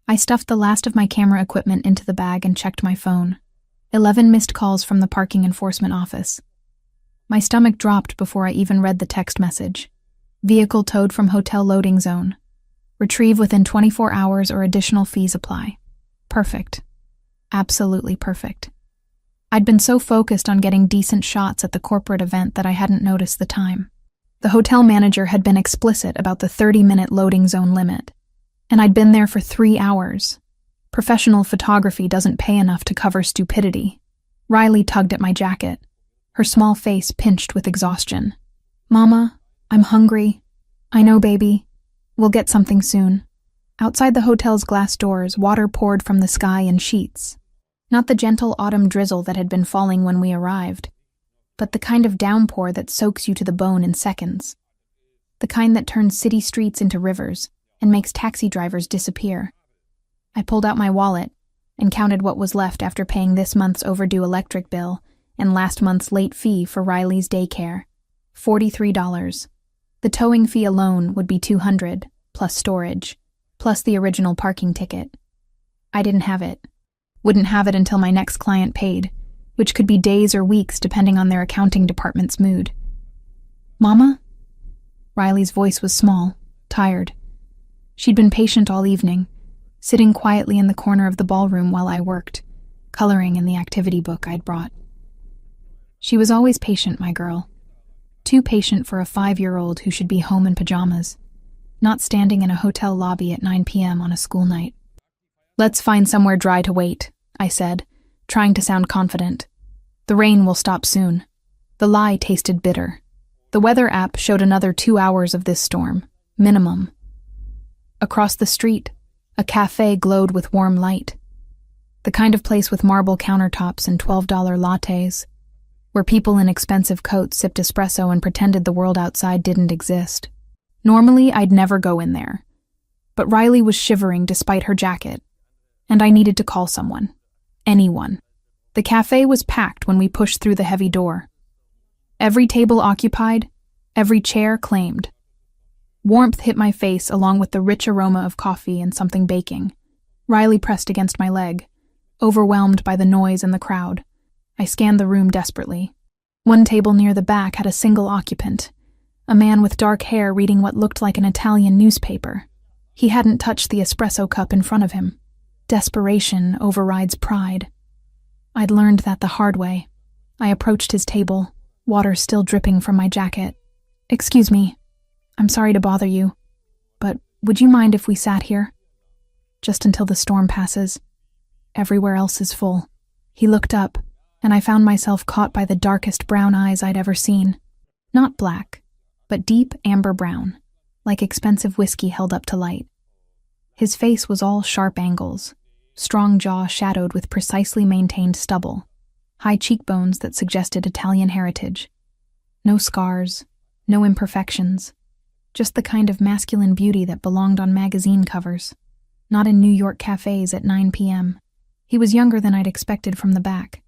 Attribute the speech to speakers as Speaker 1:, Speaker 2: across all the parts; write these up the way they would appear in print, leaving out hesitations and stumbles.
Speaker 1: I stuffed the last of my camera equipment into the bag and checked my phone. 11 missed calls from the parking enforcement office. My stomach dropped before I even read the text message. Vehicle towed from hotel loading zone. Retrieve within 24 hours or additional fees apply. Perfect. Absolutely perfect. I'd been so focused on getting decent shots at the corporate event that I hadn't noticed the time. The hotel manager had been explicit about the 30-minute loading zone limit, and I'd been there for 3 hours. Professional photography doesn't pay enough to cover stupidity. Riley tugged at my jacket, her small face pinched with exhaustion. Mama, I'm hungry. I know, baby. We'll get something soon. Outside the hotel's glass doors, water poured from the sky in sheets. Not the gentle autumn drizzle that had been falling when we arrived, but the kind of downpour that soaks you to the bone in seconds. The kind that turns city streets into rivers and makes taxi drivers disappear. I pulled out my wallet and counted what was left after paying this month's overdue electric bill and last month's late fee for Riley's daycare. $43. The towing fee alone would be $200, plus storage, plus the original parking ticket. I didn't have it. Wouldn't have it until my next client paid, which could be days or weeks depending on their accounting department's mood. Mama? Riley's voice was small, tired. She'd been patient all evening, sitting quietly in the corner of the ballroom while I worked, coloring in the activity book I'd brought. She was always patient, my girl. Too patient for a 5-year-old who should be home in pajamas, not standing in a hotel lobby at 9 p.m. on a school night. Let's find somewhere dry to wait, I said, trying to sound confident. The rain will stop soon. The lie tasted bitter. The weather app showed another 2 hours of this storm, minimum. Across the street, a cafe glowed with warm light. The kind of place with marble countertops and $12 lattes, where people in expensive coats sipped espresso and pretended the world outside didn't exist. Normally, I'd never go in there. But Riley was shivering despite her jacket, and I needed to call someone. Anyone. The cafe was packed when we pushed through the heavy door. Every table occupied, every chair claimed. Warmth hit my face along with the rich aroma of coffee and something baking. Riley pressed against my leg, overwhelmed by the noise and the crowd. I scanned the room desperately. One table near the back had a single occupant, a man with dark hair reading what looked like an Italian newspaper. He hadn't touched the espresso cup in front of him. Desperation overrides pride. I'd learned that the hard way. I approached his table, water still dripping from my jacket. Excuse me, I'm sorry to bother you, but would you mind if we sat here? Just until the storm passes. Everywhere else is full. He looked up, and I found myself caught by the darkest brown eyes I'd ever seen. Not black, but deep amber brown, like expensive whiskey held up to light. His face was all sharp angles, strong jaw shadowed with precisely maintained stubble, high cheekbones that suggested Italian heritage. No scars, no imperfections, just the kind of masculine beauty that belonged on magazine covers, not in New York cafes at 9 p.m. He was younger than I'd expected from the back.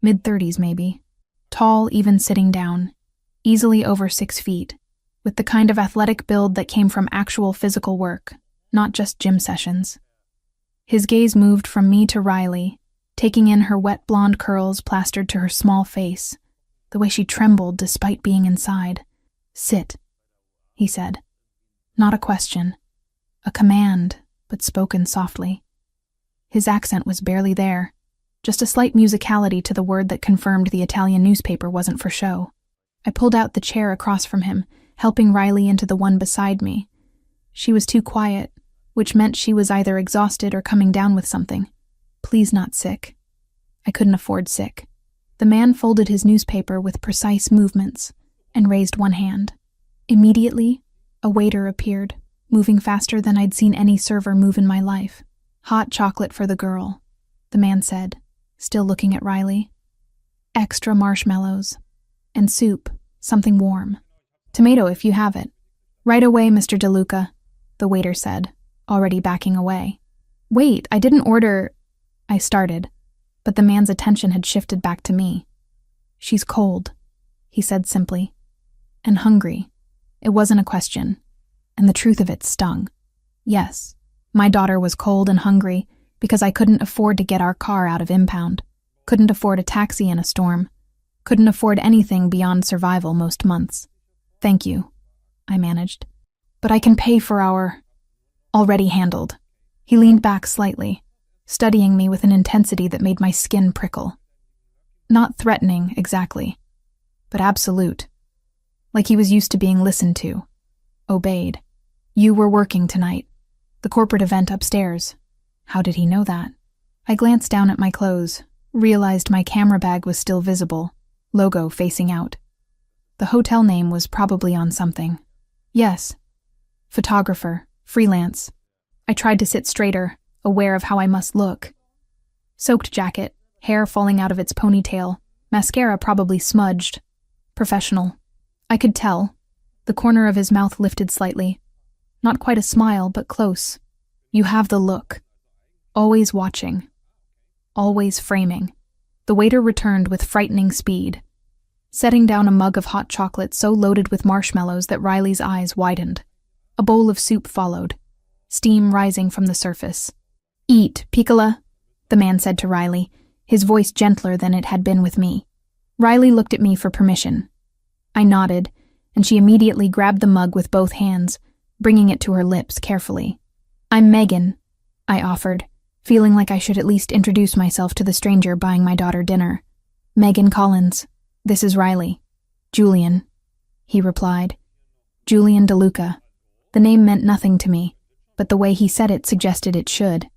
Speaker 1: Mid-30s maybe. Tall, even sitting down, easily over 6 feet, with the kind of athletic build that came from actual physical work, not just gym sessions. His gaze moved from me to Riley, taking in her wet blonde curls plastered to her small face, the way she trembled despite being inside. Sit, he said. Not a question. A command, but spoken softly. His accent was barely there, just a slight musicality to the word that confirmed the Italian newspaper wasn't for show. I pulled out the chair across from him, helping Riley into the one beside me. She was too quiet, which meant she was either exhausted or coming down with something. Please not sick. I couldn't afford sick. The man folded his newspaper with precise movements and raised one hand. Immediately, a waiter appeared, moving faster than I'd seen any server move in my life. Hot chocolate for the girl, the man said, still looking at Riley. Extra marshmallows. And soup, something warm. Tomato if you have it. Right away, Mr. DeLuca, the waiter said, already backing away. Wait, I didn't order... I started, but the man's attention had shifted back to me. She's cold, he said simply. And hungry. It wasn't a question, and the truth of it stung. Yes, My daughter was cold and hungry because I couldn't afford to get our car out of impound, couldn't afford a taxi in a storm, couldn't afford anything beyond survival most months. Thank you, I managed. But I can pay for our... Already handled. He leaned back slightly, studying me with an intensity that made my skin prickle. Not threatening, exactly, but absolute. Like he was used to being listened to. Obeyed. You were working tonight. The corporate event upstairs. How did he know that? I glanced down at my clothes, realized my camera bag was still visible, logo facing out. The hotel name was probably on something. Yes. Photographer, freelance. I tried to sit straighter, aware of how I must look. Soaked jacket, hair falling out of its ponytail, mascara probably smudged. Professional. I could tell. The corner of his mouth lifted slightly. Not quite a smile, but close. You have the look. Always watching. Always framing. The waiter returned with frightening speed, setting down a mug of hot chocolate so loaded with marshmallows that Riley's eyes widened. A bowl of soup followed, steam rising from the surface. Eat, Piccola, the man said to Riley, his voice gentler than it had been with me. Riley looked at me for permission. I nodded, and she immediately grabbed the mug with both hands, bringing it to her lips carefully. I'm Megan, I offered, feeling like I should at least introduce myself to the stranger buying my daughter dinner. Megan Collins. This is Riley. Julian, he replied. Julian DeLuca. The name meant nothing to me, but the way he said it suggested it should,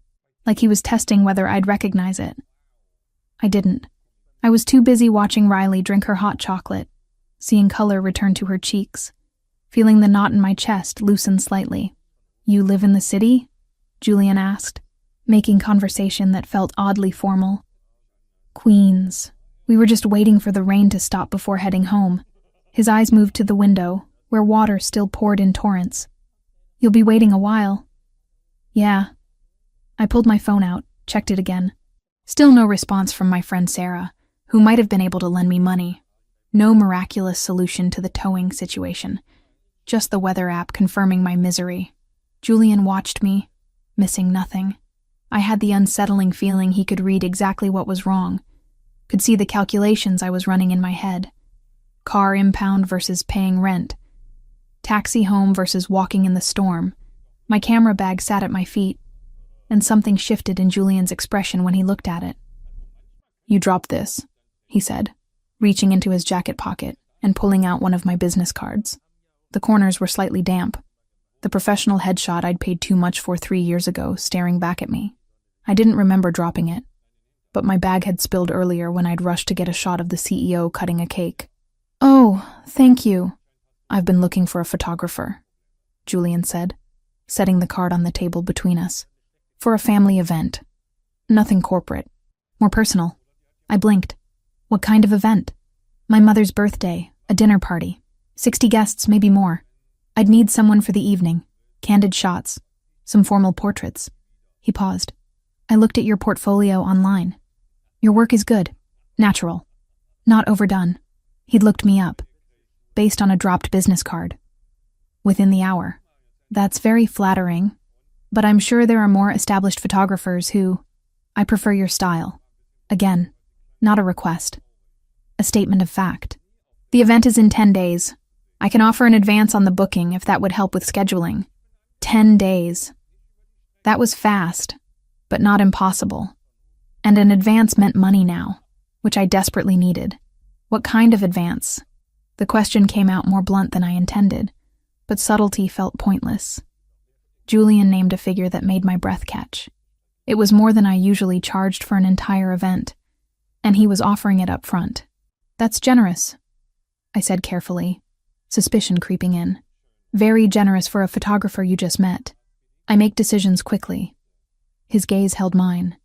Speaker 1: like he was testing whether I'd recognize it. I didn't. I was too busy watching Riley drink her hot chocolate, seeing color return to her cheeks, feeling the knot in my chest loosen slightly. You live in the city? Julian asked, making conversation that felt oddly formal. Queens. We were just waiting for the rain to stop before heading home. His eyes moved to the window, where water still poured in torrents. You'll be waiting a while. Yeah. I pulled my phone out, checked it again. Still no response from my friend Sarah, who might have been able to lend me money. No miraculous solution to the towing situation. Just the weather app confirming my misery. Julian watched me, missing nothing. I had the unsettling feeling he could read exactly what was wrong, could see the calculations I was running in my head. Car impound versus paying rent. Taxi home versus walking in the storm. My camera bag sat at my feet, and something shifted in Julian's expression when he looked at it. You dropped this, he said, reaching into his jacket pocket and pulling out one of my business cards. The corners were slightly damp. The professional headshot I'd paid too much for 3 years ago staring back at me. I didn't remember dropping it, but my bag had spilled earlier when I'd rushed to get a shot of the CEO cutting a cake. Oh, thank you. I've been looking for a photographer, Julian said, setting the card on the table between us. For a family event. Nothing corporate. More personal. I blinked. What kind of event? My mother's birthday, a dinner party. 60 guests, maybe more. I'd need someone for the evening. Candid shots. Some formal portraits. He paused. I looked at your portfolio online. Your work is good. Natural. Not overdone. He'd looked me up. Based on a dropped business card. Within the hour. That's very flattering, but I'm sure there are more established photographers who... I prefer your style. Again, not a request. A statement of fact. The event is in 10 days. I can offer an advance on the booking if that would help with scheduling. 10 days. That was fast, but not impossible. And an advance meant money now, which I desperately needed. What kind of advance? The question came out more blunt than I intended, but subtlety felt pointless. Julian named a figure that made my breath catch. It was more than I usually charged for an entire event, and he was offering it up front. That's generous, I said carefully, suspicion creeping in. Very generous for a photographer you just met. I make decisions quickly. His gaze held mine,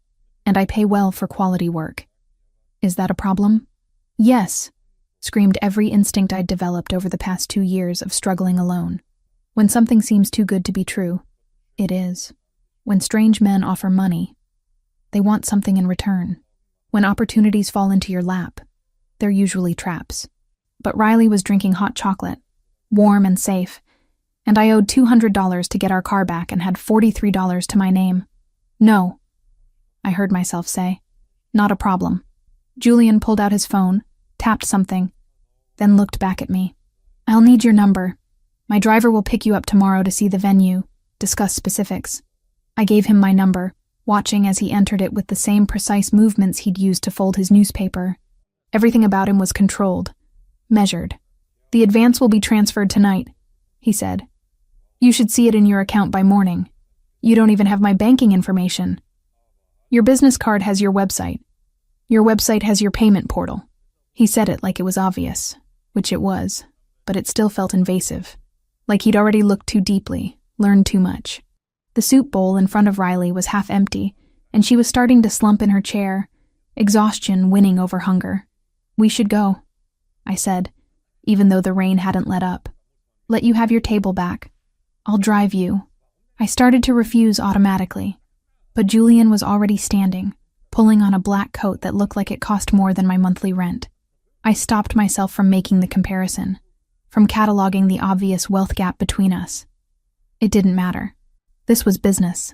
Speaker 1: and I pay well for quality work. Is that a problem? Yes, screamed every instinct I'd developed over the past 2 years of struggling alone. When something seems too good to be true, it is. When strange men offer money, they want something in return. When opportunities fall into your lap, they're usually traps. But Riley was drinking hot chocolate, warm and safe, And I owed $200 to get our car back and had $43 to my name. No, I heard myself say. Not a problem. Julian pulled out his phone, tapped something, then looked back at me. I'll need your number. My driver will pick you up tomorrow to see the venue, discuss specifics. I gave him my number, watching as he entered it with the same precise movements he'd used to fold his newspaper. Everything about him was controlled, measured. The advance will be transferred tonight, he said. You should see it in your account by morning. You don't even have my banking information. Your business card has your website. Your website has your payment portal. He said it like it was obvious, which it was, but it still felt invasive. Like he'd already looked too deeply, learned too much. The soup bowl in front of Riley was half empty, and she was starting to slump in her chair, exhaustion winning over hunger. We should go, I said, even though the rain hadn't let up. Let you have your table back. I'll drive you. I started to refuse automatically, but Julian was already standing, pulling on a black coat that looked like it cost more than my monthly rent. I stopped myself from making the comparison, from cataloging the obvious wealth gap between us. It didn't matter. This was business.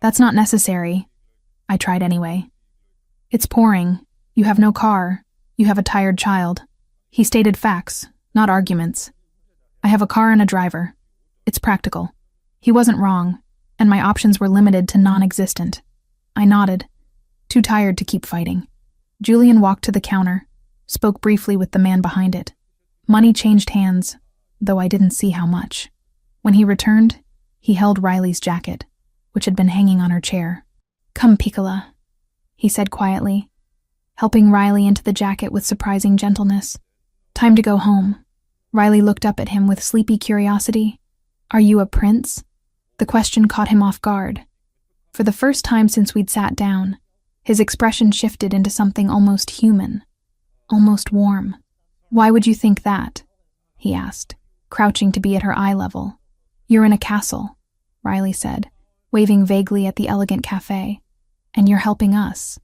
Speaker 1: That's not necessary. I tried anyway. It's pouring. You have no car. You have a tired child. He stated facts, not arguments. I have a car and a driver. It's practical. He wasn't wrong, and my options were limited to non-existent. I nodded, too tired to keep fighting. Julian walked to the counter, spoke briefly with the man behind it. Money changed hands, though I didn't see how much. When he returned, he held Riley's jacket, which had been hanging on her chair. Come, Piccola, he said quietly, helping Riley into the jacket with surprising gentleness. Time to go home. Riley looked up at him with sleepy curiosity. Are you a prince? The question caught him off guard. For the first time since we'd sat down, his expression shifted into something almost human, almost warm. Why would you think that? He asked, crouching to be at her eye level. You're in a castle, Riley said, waving vaguely at the elegant cafe. And you're helping us.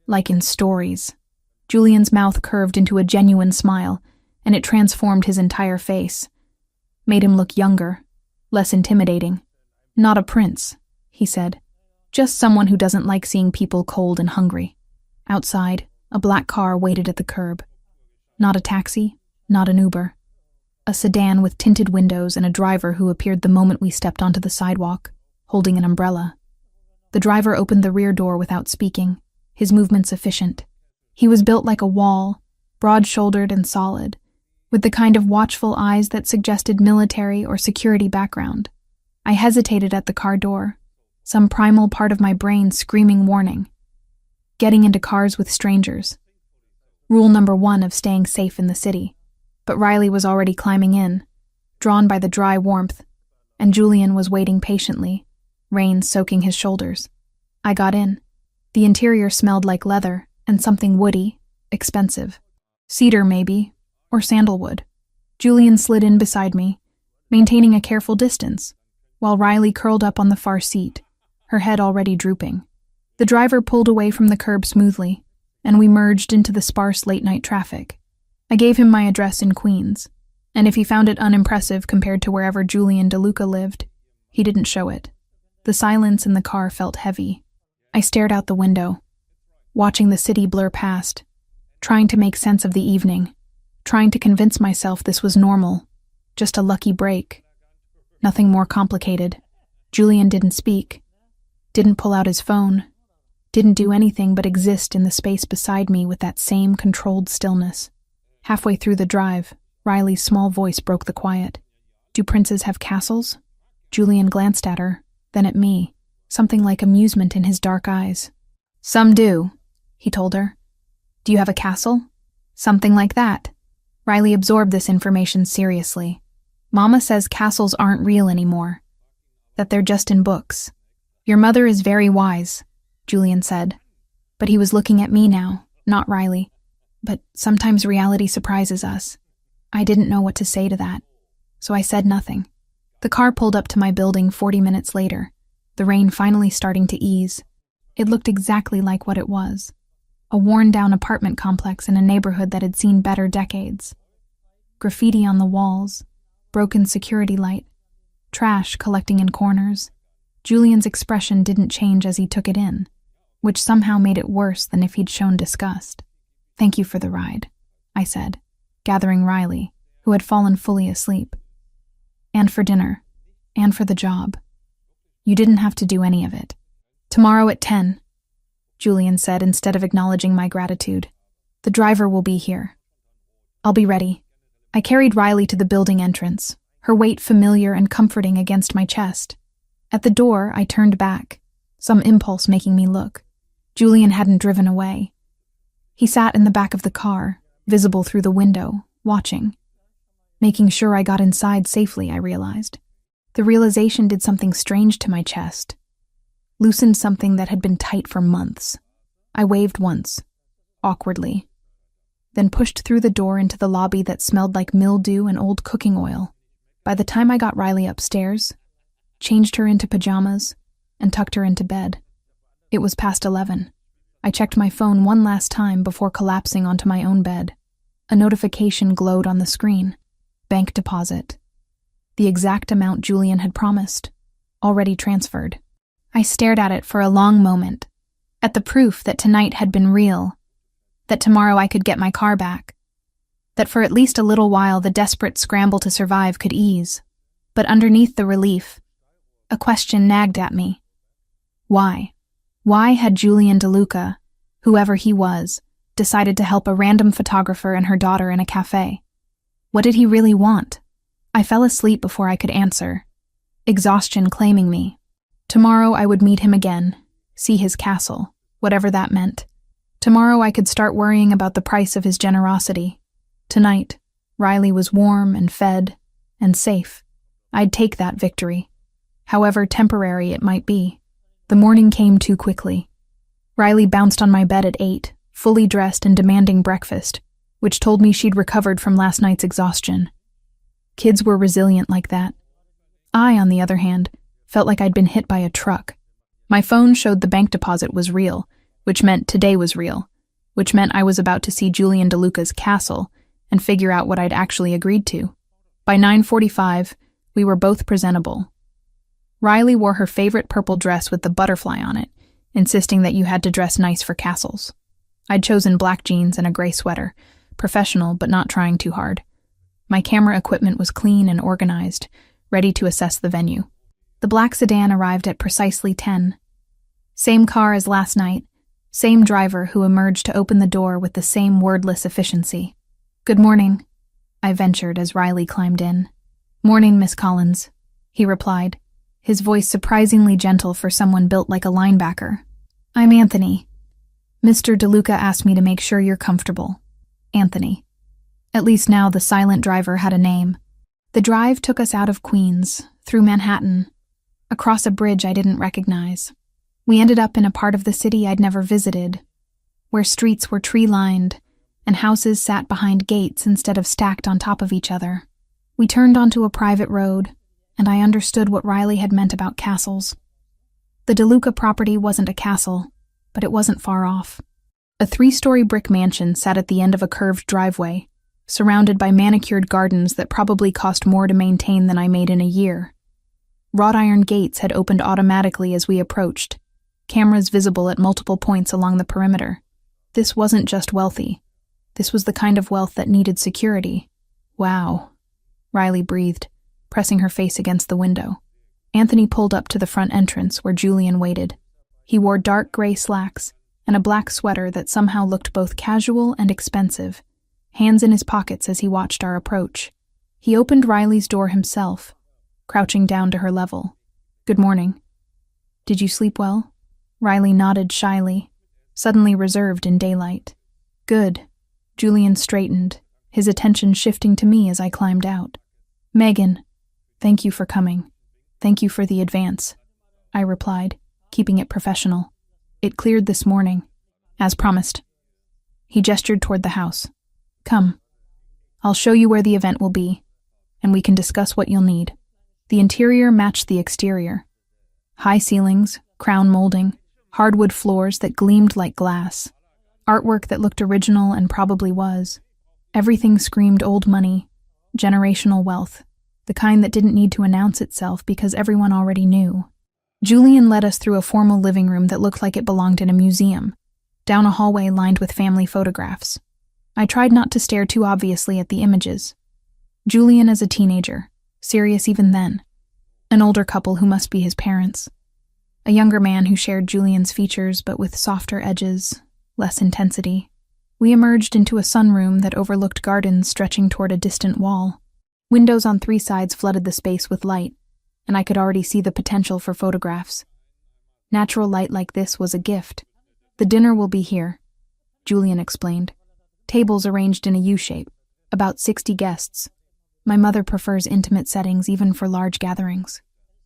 Speaker 1: Like in stories. Julian's mouth curved into a genuine smile, and it transformed his entire face. Made him look younger, less intimidating. Not a prince, he said. Just someone who doesn't like seeing people cold and hungry. Outside, a black car waited at the curb. Not a taxi, not an Uber. A sedan with tinted windows and a driver who appeared the moment we stepped onto the sidewalk, holding an umbrella. The driver opened the rear door without speaking, his movements efficient. He was built like a wall, broad-shouldered and solid, with the kind of watchful eyes that suggested military or security background. I hesitated at the car door, some primal part of my brain screaming warning. Getting into cars with strangers. Rule number 1 of staying safe in the city. But Riley was already climbing in, drawn by the dry warmth, and Julian was waiting patiently, rain soaking his shoulders. I got in. The interior smelled like leather and something woody, expensive. Cedar, maybe, or sandalwood. Julian slid in beside me, maintaining a careful distance, while Riley curled up on the far seat, her head already drooping. The driver pulled away from the curb smoothly, and we merged into the sparse late-night traffic. I gave him my address in Queens, and if he found it unimpressive compared to wherever Julian DeLuca lived, he didn't show it. The silence in the car felt heavy. I stared out the window, watching the city blur past, trying to make sense of the evening, trying to convince myself this was normal, just a lucky break. Nothing more complicated. Julian didn't speak, didn't pull out his phone, didn't do anything but exist in the space beside me with that same controlled stillness. Halfway through the drive, Riley's small voice broke the quiet. Do princes have castles? Julian glanced at her, then at me, something like amusement in his dark eyes. Some do, he told her. Do you have a castle? Something like that. Riley absorbed this information seriously. Mama says castles aren't real anymore, that they're just in books. Your mother is very wise, Julian said. But he was looking at me now, not Riley. But sometimes reality surprises us. I didn't know what to say to that, so I said nothing. The car pulled up to my building 40 minutes later, the rain finally starting to ease. It looked exactly like what it was. A worn-down apartment complex in a neighborhood that had seen better decades. Graffiti on the walls, broken security light, trash collecting in corners. Julian's expression didn't change as he took it in, which somehow made it worse than if he'd shown disgust. "Thank you for the ride," I said, gathering Riley, who had fallen fully asleep. "And for dinner, and for the job. You didn't have to do any of it." "Tomorrow at 10, Julian said instead of acknowledging my gratitude. "The driver will be here." "I'll be ready." I carried Riley to the building entrance, her weight familiar and comforting against my chest. At the door, I turned back, some impulse making me look. Julian hadn't driven away. He sat in the back of the car, visible through the window, watching. Making sure I got inside safely, I realized. The realization did something strange to my chest. Loosened something that had been tight for months. I waved once, awkwardly, then pushed through the door into the lobby that smelled like mildew and old cooking oil. By the time I got Riley upstairs, changed her into pajamas, and tucked her into bed, it was past 11. I checked my phone one last time before collapsing onto my own bed. A notification glowed on the screen. Bank deposit. The exact amount Julian had promised. Already transferred. I stared at it for a long moment, at the proof that tonight had been real, that tomorrow I could get my car back, that for at least a little while the desperate scramble to survive could ease. But underneath the relief, a question nagged at me. Why? Why had Julian DeLuca, whoever he was, decided to help a random photographer and her daughter in a cafe? What did he really want? I fell asleep before I could answer, exhaustion claiming me. Tomorrow I would meet him again, see his castle, whatever that meant. Tomorrow I could start worrying about the price of his generosity. Tonight, Riley was warm and fed and safe. I'd take that victory, however temporary it might be. The morning came too quickly. Riley bounced on my bed at 8, fully dressed and demanding breakfast, which told me she'd recovered from last night's exhaustion. Kids were resilient like that. I, on the other hand, felt like I'd been hit by a truck. My phone showed the bank deposit was real, which meant today was real, which meant I was about to see Julian DeLuca's castle and figure out what I'd actually agreed to. By 9:45, we were both presentable. Riley wore her favorite purple dress with the butterfly on it, insisting that you had to dress nice for castles. I'd chosen black jeans and a gray sweater, professional but not trying too hard. My camera equipment was clean and organized, ready to assess the venue. The black sedan arrived at precisely 10. Same car as last night, same driver who emerged to open the door with the same wordless efficiency. "Good morning," I ventured as Riley climbed in. "Morning, Miss Collins," he replied, his voice surprisingly gentle for someone built like a linebacker. "I'm Anthony. Mr. DeLuca asked me to make sure you're comfortable." Anthony. At least now the silent driver had a name. The drive took us out of Queens, through Manhattan, across a bridge I didn't recognize. We ended up in a part of the city I'd never visited, where streets were tree-lined and houses sat behind gates instead of stacked on top of each other. We turned onto a private road, and I understood what Riley had meant about castles. The DeLuca property wasn't a castle, but it wasn't far off. A 3-story brick mansion sat at the end of a curved driveway, surrounded by manicured gardens that probably cost more to maintain than I made in a year. Wrought iron gates had opened automatically as we approached, cameras visible at multiple points along the perimeter. This wasn't just wealthy. This was the kind of wealth that needed security. "Wow," Riley breathed, pressing her face against the window. Anthony pulled up to the front entrance where Julian waited. He wore dark gray slacks and a black sweater that somehow looked both casual and expensive, hands in his pockets as he watched our approach. He opened Riley's door himself, crouching down to her level. "Good morning. Did you sleep well?" Riley nodded shyly, suddenly reserved in daylight. "Good." Julian straightened, his attention shifting to me as I climbed out. "Megan, thank you for coming. Thank you for the advance," I replied, keeping it professional. "It cleared this morning, as promised." He gestured toward the house. "Come. I'll show you where the event will be, and we can discuss what you'll need." The interior matched the exterior. High ceilings, crown molding, hardwood floors that gleamed like glass, artwork that looked original and probably was. Everything screamed old money, generational wealth. the kind that didn't need to announce itself because everyone already knew. Julian led us through a formal living room that looked like it belonged in a museum, down a hallway lined with family photographs. I tried not to stare too obviously at the images. Julian as a teenager, serious even then. An older couple who must be his parents. A younger man who shared Julian's features but with softer edges, less intensity. We emerged into a sunroom that overlooked gardens stretching toward a distant wall. Windows on 3 sides flooded the space with light, and I could already see the potential for photographs. Natural light like this was a gift. "The dinner will be here," Julian explained. "Tables arranged in a U-shape, about 60 guests. My mother prefers intimate settings even for large gatherings."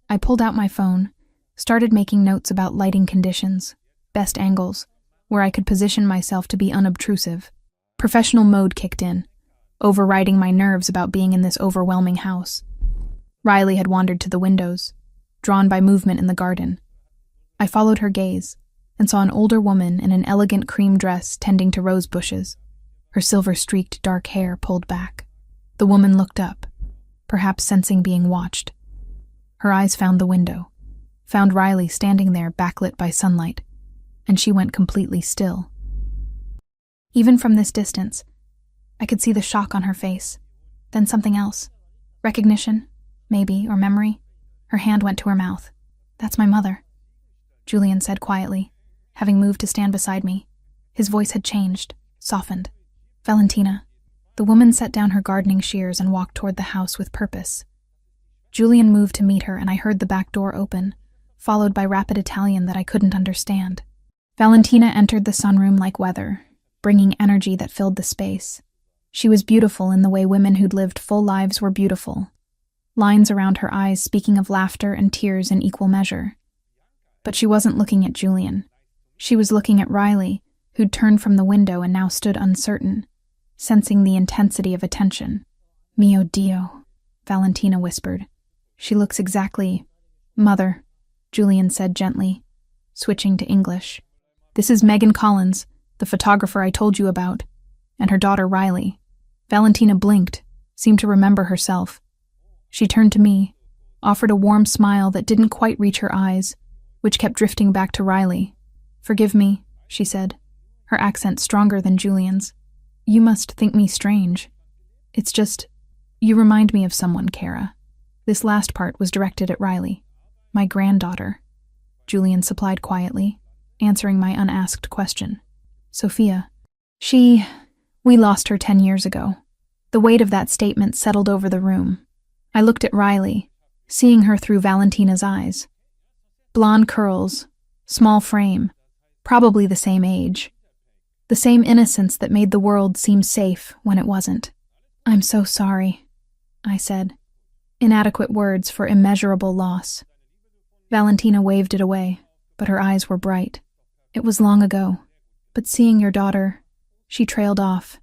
Speaker 1: I pulled out my phone, started making notes about lighting conditions, best angles, where I could position myself to be unobtrusive. Professional mode kicked in, overriding my nerves about being in this overwhelming house. Riley had wandered to the windows, drawn by movement in the garden. I followed her gaze and saw an older woman in an elegant cream dress tending to rose bushes, her silver-streaked dark hair pulled back. The woman looked up, perhaps sensing being watched. Her eyes found the window, found Riley standing there backlit by sunlight, and she went completely still. Even from this distance, I could see the shock on her face, then something else. Recognition, maybe, or memory. Her hand went to her mouth. "That's my mother," Julian said quietly, having moved to stand beside me. His voice had changed, softened. "Valentina." The woman set down her gardening shears and walked toward the house with purpose. Julian moved to meet her, and I heard the back door open, followed by rapid Italian that I couldn't understand. Valentina entered the sunroom like weather, bringing energy that filled the space. She was beautiful in the way women who'd lived full lives were beautiful, lines around her eyes speaking of laughter and tears in equal measure. But she wasn't looking at Julian. She was looking at Riley, who'd turned from the window and now stood uncertain, sensing the intensity of attention. "Mio Dio," Valentina whispered. "She looks exactly—" "Mother," Julian said gently, switching to English. "This is Megan Collins, the photographer I told you about, and her daughter Riley." Valentina blinked, seemed to remember herself. She turned to me, offered a warm smile that didn't quite reach her eyes, which kept drifting back to Riley. "Forgive me," she said, her accent stronger than Julian's. "You must think me strange. It's just, you remind me of someone, Kara." This last part was directed at Riley. "My granddaughter," Julian supplied quietly, answering my unasked question. "Sophia. We lost her 10 years ago." The weight of that statement settled over the room. I looked at Riley, seeing her through Valentina's eyes. Blonde curls, small frame, probably the same age. The same innocence that made the world seem safe when it wasn't. "I'm so sorry," I said. Inadequate words for immeasurable loss. Valentina waved it away, but her eyes were bright. "It was long ago, but seeing your daughter," she trailed off,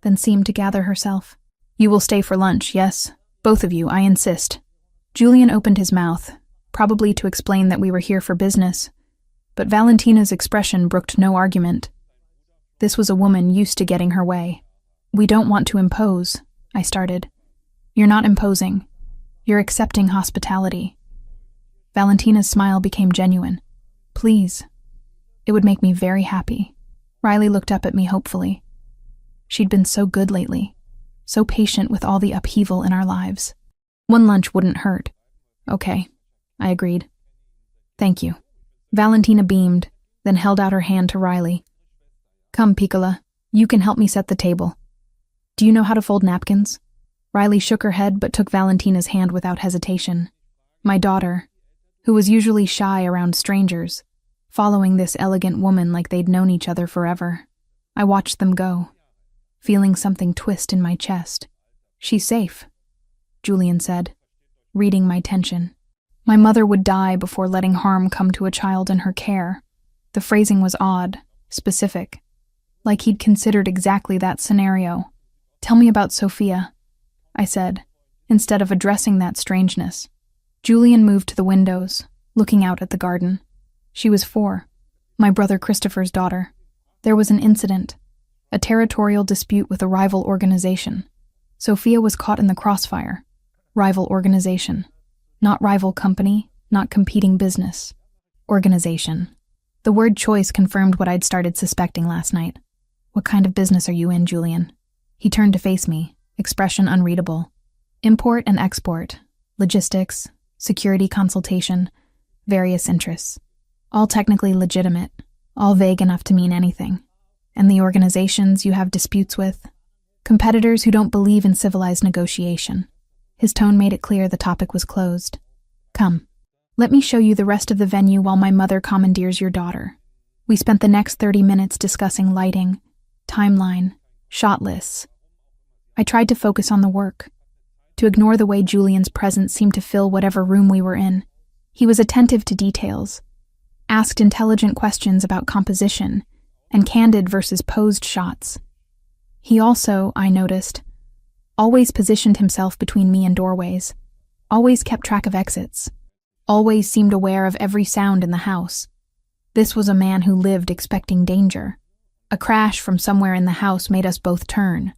Speaker 1: then seemed to gather herself. "You will stay for lunch, yes? Both of you, I insist." Julian opened his mouth, probably to explain that we were here for business, but Valentina's expression brooked no argument. This was a woman used to getting her way. "We don't want to impose," I started. "You're not imposing. You're accepting hospitality." Valentina's smile became genuine. "Please. It would make me very happy." Riley looked up at me hopefully. She'd been so good lately, so patient with all the upheaval in our lives. "One lunch wouldn't hurt." "Okay," I agreed. "Thank you." Valentina beamed, then held out her hand to Riley. "Come, Piccola, you can help me set the table. Do you know how to fold napkins?" Riley shook her head but took Valentina's hand without hesitation. My daughter, who was usually shy around strangers, following this elegant woman like they'd known each other forever. I watched them go, feeling something twist in my chest. "She's safe," Julian said, reading my tension. My mother would die before letting harm come to a child in her care. The phrasing was odd, specific, like he'd considered exactly that scenario. "Tell me about Sophia," I said, instead of addressing that strangeness. Julian moved to the windows, looking out at the garden. She was 4, my brother Christopher's daughter. There was an incident, a territorial dispute with a rival organization. Sophia was caught in the crossfire. Rival organization. Not rival company, not competing business. Organization. The word choice confirmed what I'd started suspecting last night. What kind of business are you in, Julian? He turned to face me, expression unreadable. Import and export, logistics, security consultation, various interests. All technically legitimate, all vague enough to mean anything. And the organizations you have disputes with? Competitors who don't believe in civilized negotiation. His tone made it clear the topic was closed. Come, let me show you the rest of the venue while my mother commandeers your daughter. We spent the next 30 minutes discussing lighting, timeline, shot lists. I tried to focus on the work, to ignore the way Julian's presence seemed to fill whatever room we were in. He was attentive to details, asked intelligent questions about composition, and candid versus posed shots. He also, I noticed, always positioned himself between me and doorways, always kept track of exits, always seemed aware of every sound in the house. This was a man who lived expecting danger. A crash from somewhere in the house made us both turn.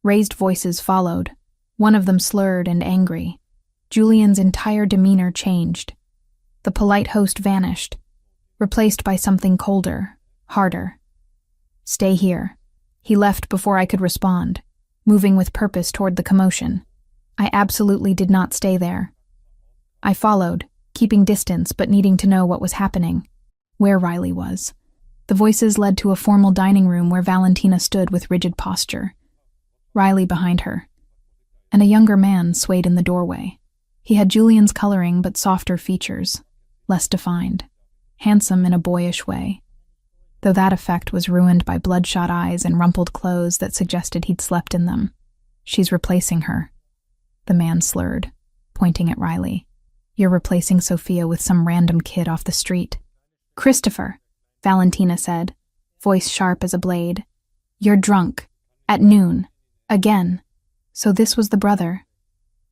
Speaker 1: Raised voices followed, one of them slurred and angry. Julian's entire demeanor changed. The polite host vanished, replaced by something colder, harder. Stay here. He left before I could respond, moving with purpose toward the commotion. I absolutely did not stay there. I followed, keeping distance but needing to know what was happening, where Riley was. The voices led to a formal dining room where Valentina stood with rigid posture, Riley behind her, and a younger man swayed in the doorway. He had Julian's coloring but softer features, less defined, handsome in a boyish way, though that effect was ruined by bloodshot eyes and rumpled clothes that suggested he'd slept in them. She's replacing her, the man slurred, pointing at Riley. You're replacing Sophia with some random kid off the street. Christopher, Valentina said, voice sharp as a blade. You're drunk. At noon. Again. So this was the brother.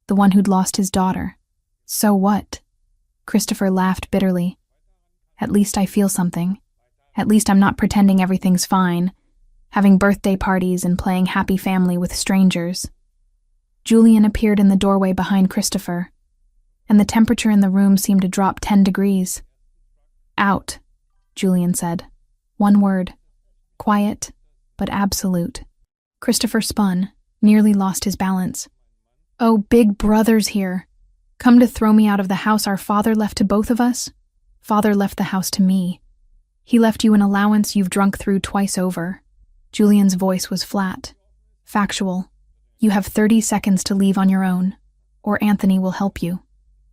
Speaker 1: The one who'd lost his daughter. So what? Christopher laughed bitterly. At least I feel something. At least I'm not pretending everything's fine, having birthday parties and playing happy family with strangers. Julian appeared in the doorway behind Christopher, and the temperature in the room seemed to drop 10 degrees. Out, Julian said. One word. Quiet, but absolute. Christopher spun, nearly lost his balance. Oh, big brother's here. Come to throw me out of the house our father left to both of us? Father left the house to me. He left you an allowance you've drunk through twice over. Julian's voice was flat, factual. You have 30 seconds to leave on your own, or Anthony will help you.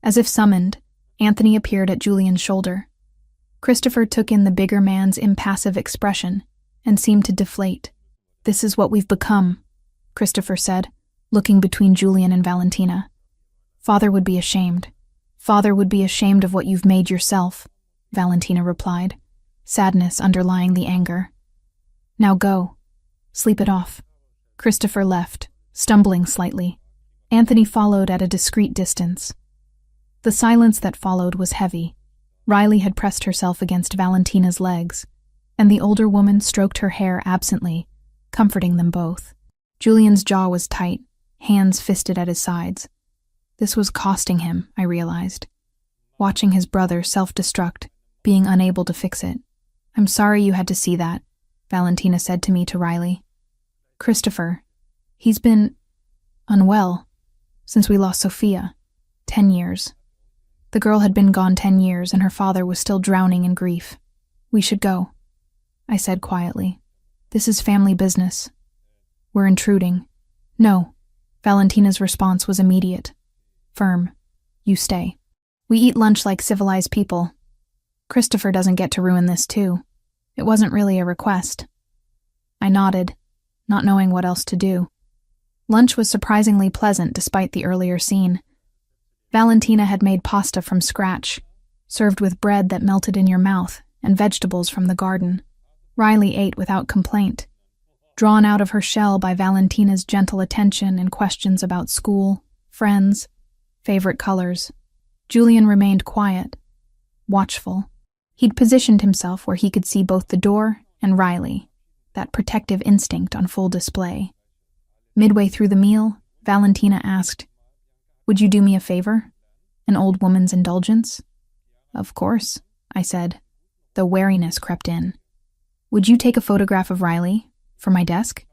Speaker 1: As if summoned, Anthony appeared at Julian's shoulder. Christopher took in the bigger man's impassive expression and seemed to deflate. This is what we've become, Christopher said, looking between Julian and Valentina. Father would be ashamed. Father would be ashamed of what you've made yourself, Valentina replied, sadness underlying the anger. Now go. Sleep it off. Christopher left, stumbling slightly. Anthony followed at a discreet distance. The silence that followed was heavy. Riley had pressed herself against Valentina's legs, and the older woman stroked her hair absently, comforting them both. Julian's jaw was tight, hands fisted at his sides. This was costing him, I realized. Watching his brother self-destruct, being unable to fix it. I'm sorry you had to see that, Valentina said to me to Riley. Christopher, he's been unwell since we lost Sophia. 10 years. The girl had been gone 10 years and her father was still drowning in grief. We should go, I said quietly. This is family business. We're intruding. No. Valentina's response was immediate. Firm. You stay. We eat lunch like civilized people. Christopher doesn't get to ruin this too. It wasn't really a request. I nodded, not knowing what else to do. Lunch was surprisingly pleasant despite the earlier scene. Valentina had made pasta from scratch, served with bread that melted in your mouth and vegetables from the garden. Riley ate without complaint, drawn out of her shell by Valentina's gentle attention and questions about school, friends, favorite colors. Julian remained quiet, watchful. He'd positioned himself where he could see both the door and Riley, that protective instinct on full display. Midway through the meal, Valentina asked, Would you do me a favor? An old woman's indulgence? Of course, I said, though wariness crept in. Would you take a photograph of Riley? For my desk?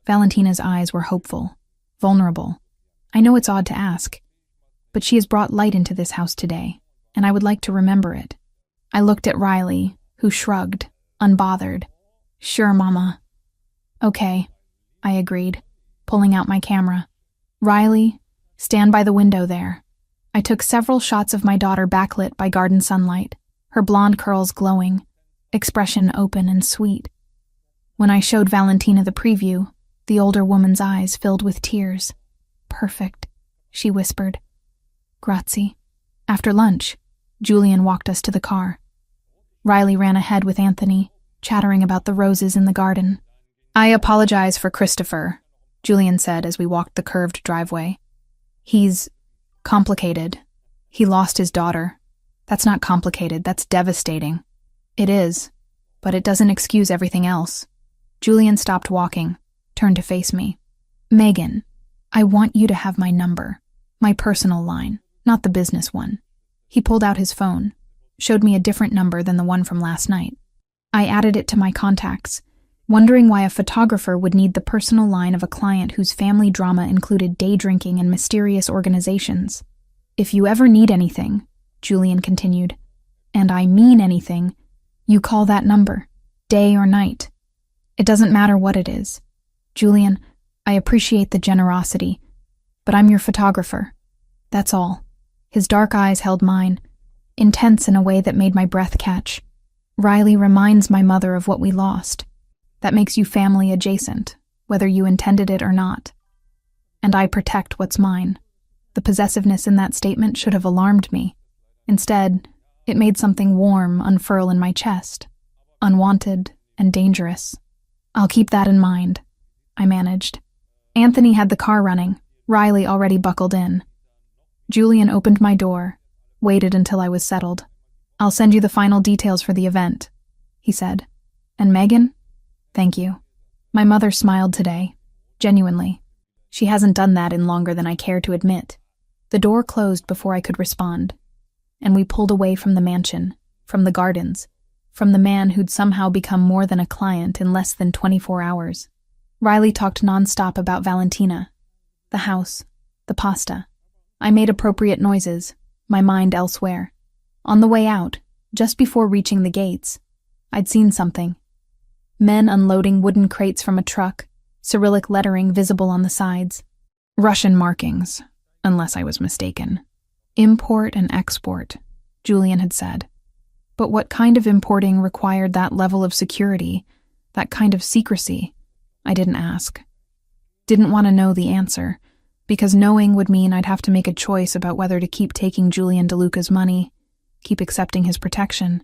Speaker 1: Valentina's eyes were hopeful, vulnerable. I know it's odd to ask, but she has brought light into this house today, and I would like to remember it. I looked at Riley, who shrugged, unbothered. Sure, Mama. Okay, I agreed, pulling out my camera. Riley, stand by the window there. I took several shots of my daughter backlit by garden sunlight, her blonde curls glowing, expression open and sweet. When I showed Valentina the preview, the older woman's eyes filled with tears. Perfect, she whispered. Grazie. After lunch, Julian walked us to the car. Riley ran ahead with Anthony, chattering about the roses in the garden. I apologize for Christopher, Julian said as we walked the curved driveway. He's complicated. He lost his daughter. That's not complicated, that's devastating. It is, but it doesn't excuse everything else. Julian stopped walking, turned to face me. Megan, I want you to have my number, my personal line, not the business one. He pulled out his phone, showed me a different number than the one from last night. I added it to my contacts, wondering why a photographer would need the personal line of a client whose family drama included day drinking and mysterious organizations. If you ever need anything, Julian continued, and I mean anything, you call that number, day or night. It doesn't matter what it is. Julian, I appreciate the generosity, but I'm your photographer. That's all. His dark eyes held mine, intense in a way that made my breath catch. Riley reminds my mother of what we lost. That makes you family adjacent, whether you intended it or not. And I protect what's mine. The possessiveness in that statement should have alarmed me. Instead, it made something warm unfurl in my chest, unwanted and dangerous. I'll keep that in mind, I managed. Anthony had the car running, Riley already buckled in. Julian opened my door, waited until I was settled. I'll send you the final details for the event, he said. And Megan? Thank you. My mother smiled today, genuinely. She hasn't done that in longer than I care to admit. The door closed before I could respond, and we pulled away from the mansion, from the gardens, from the man who'd somehow become more than a client in less than 24 hours. Riley talked nonstop about Valentina, the house, the pasta. I made appropriate noises, my mind elsewhere. On the way out, just before reaching the gates, I'd seen something. Men unloading wooden crates from a truck, Cyrillic lettering visible on the sides. Russian markings, unless I was mistaken. Import and export, Julian had said. But what kind of importing required that level of security, that kind of secrecy? I didn't ask. Didn't want to know the answer, because knowing would mean I'd have to make a choice about whether to keep taking Julian DeLuca's money, keep accepting his protection.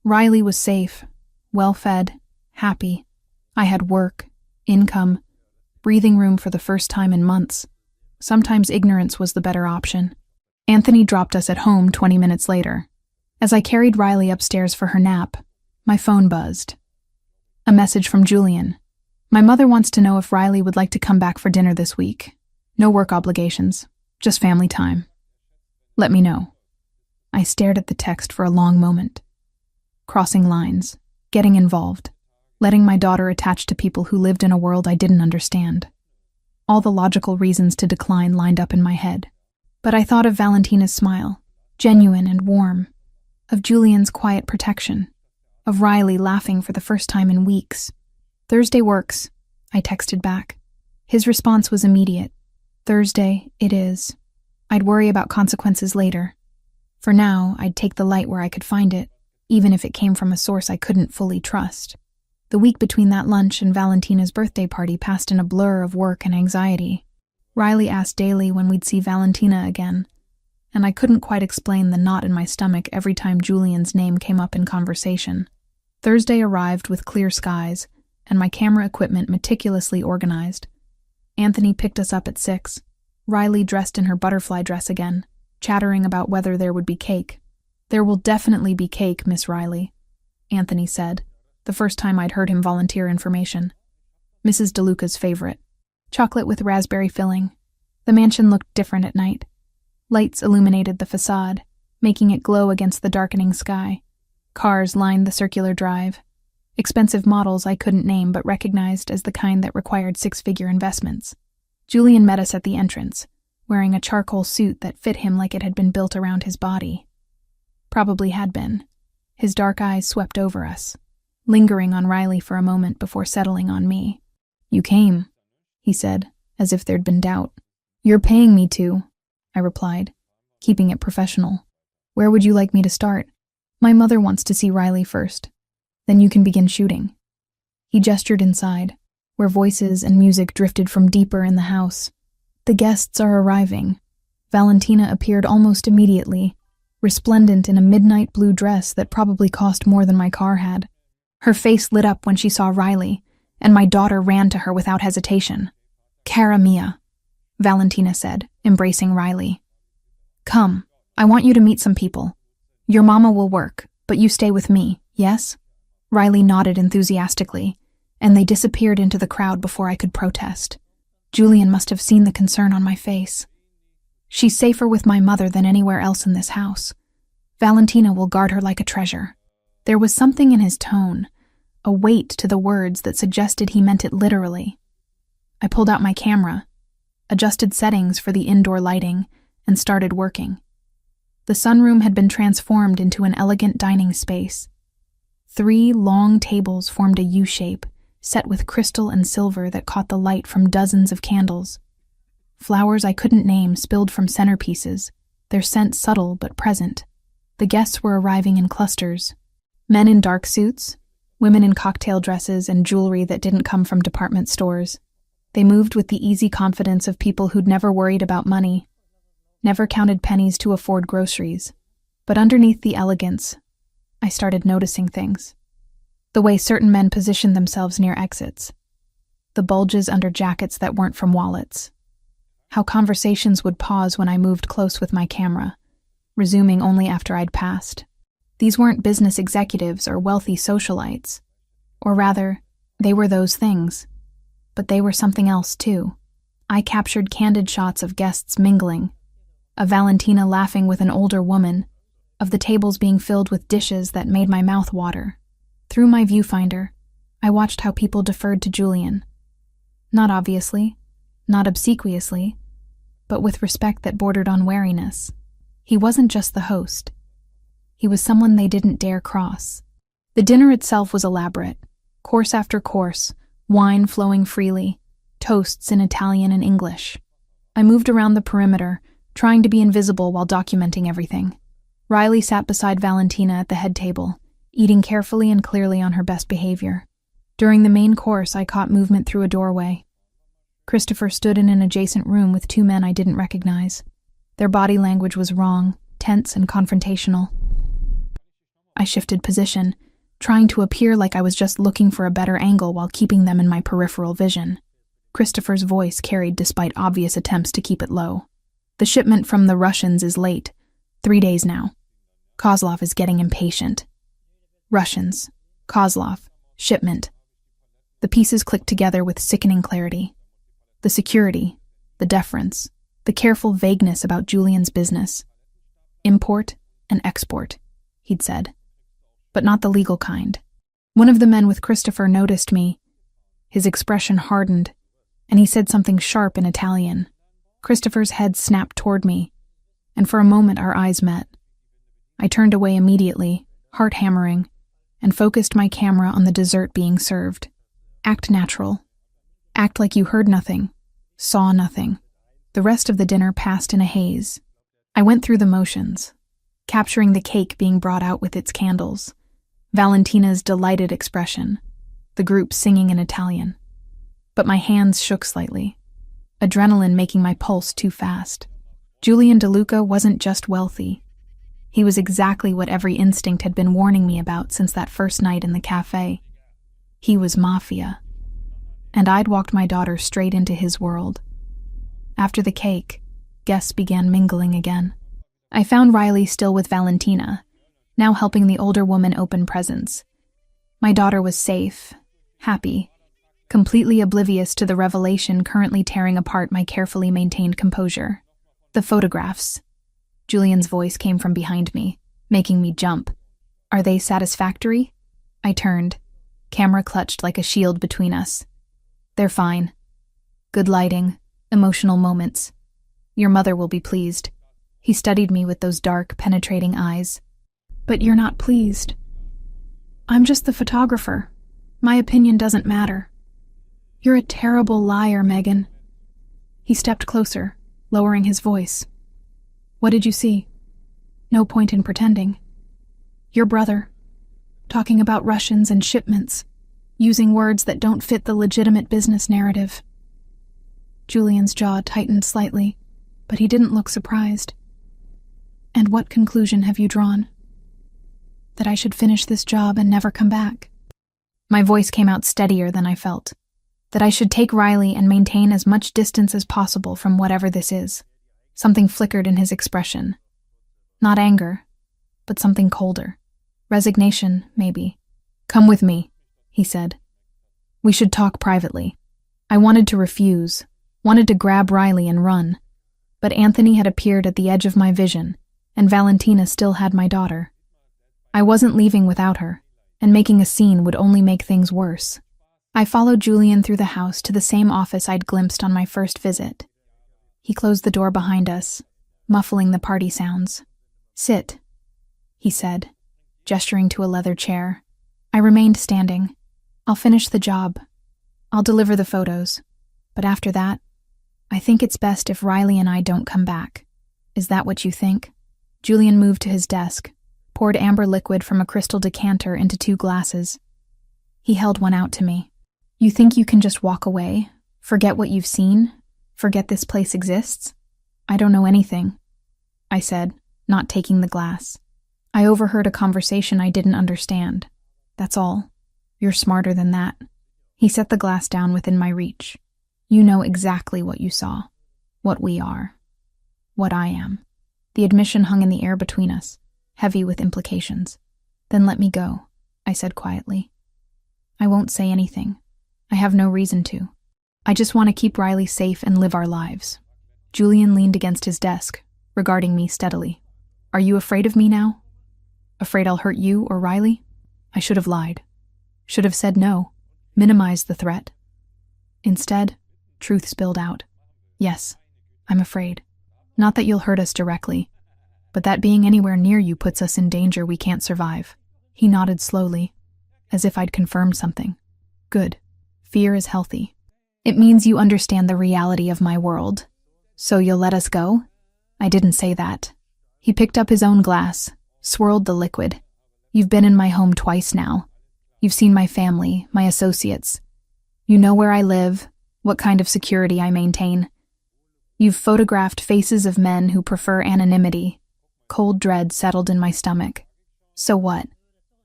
Speaker 1: Riley was safe, well-fed, happy. I had work, income, breathing room for the first time in months. Sometimes ignorance was the better option. Anthony dropped us at home 20 minutes later. As I carried Riley upstairs for her nap, my phone buzzed. A message from Julian. My mother wants to know if Riley would like to come back for dinner this week. No work obligations, just family time. Let me know. I stared at the text for a long moment. Crossing lines, getting involved, letting my daughter attach to people who lived in a world I didn't understand. All the logical reasons to decline lined up in my head. But I thought of Valentina's smile, genuine and warm, of Julian's quiet protection, of Riley laughing for the first time in weeks. Thursday works, I texted back. His response was immediate. Thursday, it is. I'd worry about consequences later. For now, I'd take the light where I could find it, even if it came from a source I couldn't fully trust. The week between that lunch and Valentina's birthday party passed in a blur of work and anxiety. Riley asked daily when we'd see Valentina again, and I couldn't quite explain the knot in my stomach every time Julian's name came up in conversation. Thursday arrived with clear skies, and my camera equipment meticulously organized. Anthony picked us up at 6, Riley dressed in her butterfly dress again, chattering about whether there would be cake. There will definitely be cake, Miss Riley, Anthony said, the first time I'd heard him volunteer information. Mrs. DeLuca's favorite. Chocolate with raspberry filling. The mansion looked different at night. Lights illuminated the facade, making it glow against the darkening sky. Cars lined the circular drive. Expensive models I couldn't name but recognized as the kind that required six-figure investments. Julian met us at the entrance, wearing a charcoal suit that fit him like it had been built around his body. Probably had been. His dark eyes swept over us, lingering on Riley for a moment before settling on me. "You came," he said, as if there'd been doubt. "You're paying me to," I replied, keeping it professional. "Where would you like me to start?" "My mother wants to see Riley first. Then you can begin shooting." He gestured inside, where voices and music drifted from deeper in the house. "The guests are arriving." Valentina appeared almost immediately, resplendent in a midnight blue dress that probably cost more than my car had. Her face lit up when she saw Riley, and my daughter ran to her without hesitation. "Cara mia," Valentina said, embracing Riley. "Come, I want you to meet some people. Your mama will work, but you stay with me, yes?" Riley nodded enthusiastically, and they disappeared into the crowd before I could protest. Julian must have seen the concern on my face. "She's safer with my mother than anywhere else in this house. Valentina will guard her like a treasure." There was something in his tone, a weight to the words that suggested he meant it literally. I pulled out my camera, adjusted settings for the indoor lighting, and started working. The sunroom had been transformed into an elegant dining space. 3 long tables formed a U-shape, set with crystal and silver that caught the light from dozens of candles. Flowers I couldn't name spilled from centerpieces, their scent subtle but present. The guests were arriving in clusters. Men in dark suits, women in cocktail dresses and jewelry that didn't come from department stores. They moved with the easy confidence of people who'd never worried about money, never counted pennies to afford groceries. But underneath the elegance, I started noticing things. The way certain men positioned themselves near exits. The bulges under jackets that weren't from wallets. How conversations would pause when I moved close with my camera, resuming only after I'd passed. These weren't business executives or wealthy socialites. Or rather, they were those things. But they were something else, too. I captured candid shots of guests mingling, of Valentina laughing with an older woman, of the tables being filled with dishes that made my mouth water. Through my viewfinder, I watched how people deferred to Julian. Not obviously, not obsequiously, but with respect that bordered on wariness. He wasn't just the host. He was someone they didn't dare cross. The dinner itself was elaborate, course after course, wine flowing freely, toasts in Italian and English. I moved around the perimeter, trying to be invisible while documenting everything. Riley sat beside Valentina at the head table, eating carefully and clearly on her best behavior. During the main course, I caught movement through a doorway. Christopher stood in an adjacent room with 2 men I didn't recognize. Their body language was wrong, tense and confrontational. I shifted position, trying to appear like I was just looking for a better angle while keeping them in my peripheral vision. Christopher's voice carried despite obvious attempts to keep it low. "The shipment from the Russians is late. 3 days now. Kozlov is getting impatient." Russians, Kozlov, shipment. The pieces clicked together with sickening clarity. The security, the deference, the careful vagueness about Julian's business. "Import and export," he'd said. But not the legal kind. One of the men with Christopher noticed me. His expression hardened, and he said something sharp in Italian. Christopher's head snapped toward me, and for a moment our eyes met. I turned away immediately, heart hammering, and focused my camera on the dessert being served. Act natural. Act like you heard nothing, saw nothing. The rest of the dinner passed in a haze. I went through the motions, capturing the cake being brought out with its candles, Valentina's delighted expression, the group singing in Italian. But my hands shook slightly, adrenaline making my pulse too fast. Julian DeLuca wasn't just wealthy. He was exactly what every instinct had been warning me about since that first night in the cafe. He was Mafia. And I'd walked my daughter straight into his world. After the cake, guests began mingling again. I found Riley still with Valentina, now helping the older woman open presents. My daughter was safe, happy, completely oblivious to the revelation currently tearing apart my carefully maintained composure. The photographs, Julian's voice came from behind me, making me jump. Are they satisfactory? I turned, camera clutched like a shield between us. They're fine. Good lighting, emotional moments. Your mother will be pleased. He studied me with those dark, penetrating eyes. But you're not pleased. I'm just the photographer. My opinion doesn't matter. You're a terrible liar, Megan. He stepped closer, lowering his voice. What did you see? No point in pretending. Your brother, talking about Russians and shipments, using words that don't fit the legitimate business narrative. Julian's jaw tightened slightly, but he didn't look surprised. And what conclusion have you drawn? That I should finish this job and never come back? My voice came out steadier than I felt. That I should take Riley and maintain as much distance as possible from whatever this is. Something flickered in his expression. Not anger, but something colder. Resignation, maybe. Come with me, he said. We should talk privately. I wanted to refuse, wanted to grab Riley and run. But Anthony had appeared at the edge of my vision, and Valentina still had my daughter. I wasn't leaving without her, and making a scene would only make things worse. I followed Julian through the house to the same office I'd glimpsed on my first visit. He closed the door behind us, muffling the party sounds. Sit, he said, gesturing to a leather chair. I remained standing. I'll finish the job. I'll deliver the photos. But after that, I think it's best if Riley and I don't come back. Is that what you think? Julian moved to his desk, poured amber liquid from a crystal decanter into 2 glasses. He held one out to me. You think you can just walk away? Forget what you've seen? Forget this place exists? I don't know anything, I said, not taking the glass. I overheard a conversation I didn't understand. That's all. You're smarter than that. He set the glass down within my reach. You know exactly what you saw. What we are. What I am. The admission hung in the air between us, heavy with implications. Then let me go, I said quietly. I won't say anything. I have no reason to. I just want to keep Riley safe and live our lives. Julian leaned against his desk, regarding me steadily. Are you afraid of me now? Afraid I'll hurt you or Riley? I should have lied. Should have said no, minimized the threat. Instead, truth spilled out. Yes, I'm afraid. Not that you'll hurt us directly, but that being anywhere near you puts us in danger we can't survive. He nodded slowly, as if I'd confirmed something. Good. Fear is healthy. It means you understand the reality of my world. So you'll let us go? I didn't say that. He picked up his own glass, swirled the liquid. You've been in my home twice now. You've seen my family, my associates. You know where I live, what kind of security I maintain. You've photographed faces of men who prefer anonymity. Cold dread settled in my stomach. So what?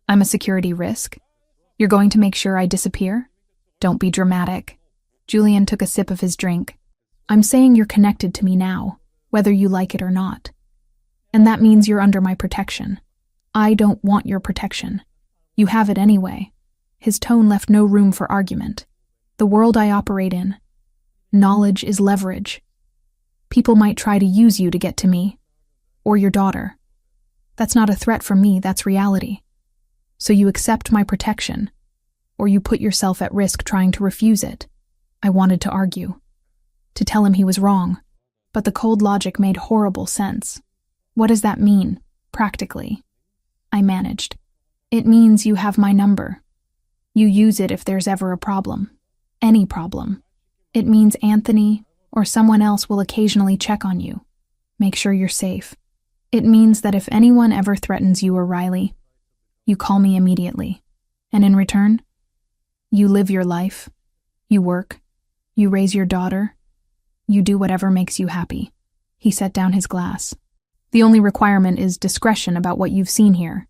Speaker 1: I'm a security risk? You're going to make sure I disappear? Don't be dramatic. Julian took a sip of his drink. I'm saying you're connected to me now, whether you like it or not. And that means you're under my protection. I don't want your protection. You have it anyway. His tone left no room for argument. The world I operate in. Knowledge is leverage. People might try to use you to get to me. Or your daughter. That's not a threat from me, that's reality. So you accept my protection. Or you put yourself at risk trying to refuse it. I wanted to argue. To tell him he was wrong. But the cold logic made horrible sense. What does that mean, practically? I managed. It means you have my number. You use it if there's ever a problem. Any problem. It means Anthony or someone else will occasionally check on you. Make sure you're safe. It means that if anyone ever threatens you or Riley, you call me immediately. And in return, you live your life. You work. You raise your daughter. You do whatever makes you happy. He set down his glass. The only requirement is discretion about what you've seen here.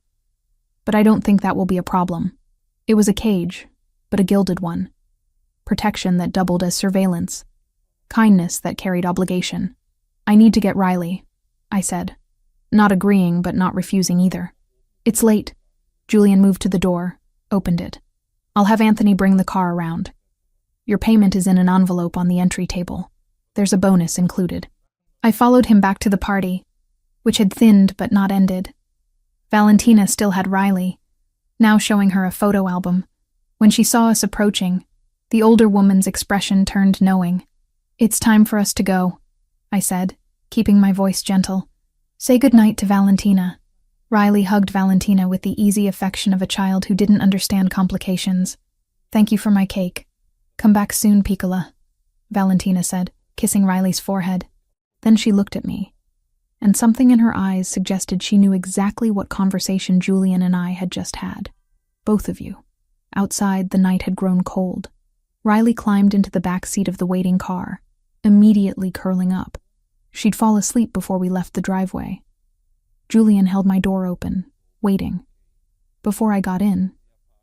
Speaker 1: But I don't think that will be a problem. It was a cage, but a gilded one. Protection that doubled as surveillance. Kindness that carried obligation. I need to get Riley, I said. Not agreeing, but not refusing either. It's late. Julian moved to the door, opened it. I'll have Anthony bring the car around. Your payment is in an envelope on the entry table. There's a bonus included. I followed him back to the party. which had thinned but not ended. Valentina still had Riley, now showing her a photo album. When she saw us approaching, the older woman's expression turned knowing. "It's time for us to go," I said, keeping my voice gentle. "Say goodnight to Valentina." Riley hugged Valentina with the easy affection of a child who didn't understand complications. "Thank you for my cake. Come back soon, Piccola," Valentina said, kissing Riley's forehead. Then she looked at me, and something in her eyes suggested she knew exactly what conversation Julian and I had just had. "Both of you." Outside, the night had grown cold. Riley climbed into the back seat of the waiting car, immediately curling up. She'd fall asleep before we left the driveway. Julian held my door open, waiting. Before I got in,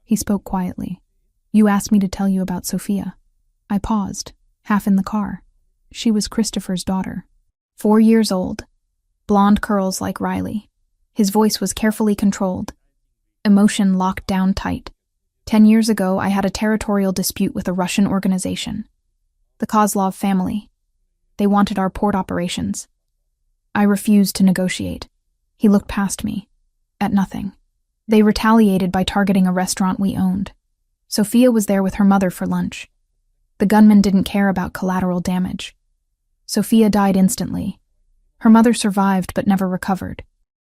Speaker 1: he spoke quietly. "You asked me to tell you about Sophia." I paused, half in the car. She was Christopher's daughter. 4 years old, blonde curls like Riley. His voice was carefully controlled, emotion locked down tight. 10 years ago, I had a territorial dispute with a Russian organization, the Kozlov family. They wanted our port operations. I refused to negotiate. He looked past me, at nothing. They retaliated by targeting a restaurant we owned. Sophia was there with her mother for lunch. The gunman didn't care about collateral damage. Sophia died instantly. Her mother survived but never recovered.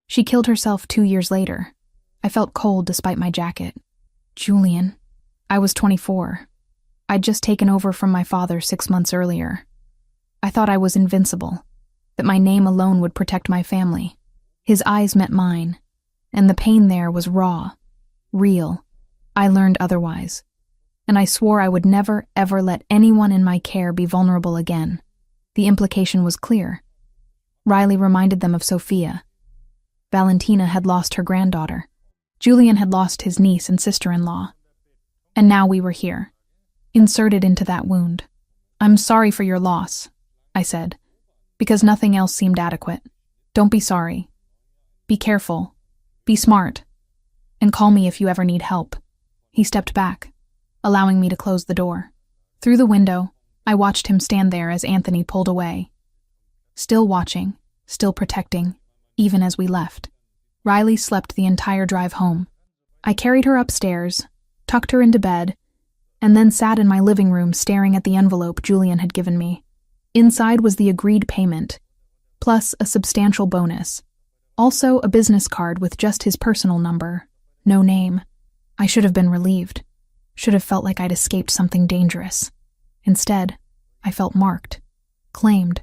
Speaker 1: She killed herself 2 years later. I felt cold despite my jacket. Julian. I was 24. I'd just taken over from my father 6 months earlier. I thought I was invincible, that my name alone would protect my family. His eyes met mine, and the pain there was raw, real. I learned otherwise, and I swore I would never, ever let anyone in my care be vulnerable again. The implication was clear. Riley reminded them of Sophia. Valentina had lost her granddaughter. Julian had lost his niece and sister-in-law. And now we were here, inserted into that wound. "I'm sorry for your loss," I said, because nothing else seemed adequate. "Don't be sorry. Be careful. Be smart. And call me if you ever need help." He stepped back, allowing me to close the door. Through the window, I watched him stand there as Anthony pulled away. Still watching, still protecting, even as we left. Riley slept the entire drive home. I carried her upstairs, tucked her into bed, and then sat in my living room staring at the envelope Julian had given me. Inside was the agreed payment, plus a substantial bonus. Also a business card with just his personal number, no name. I should have been relieved. Should have felt like I'd escaped something dangerous. Instead, I felt marked, claimed,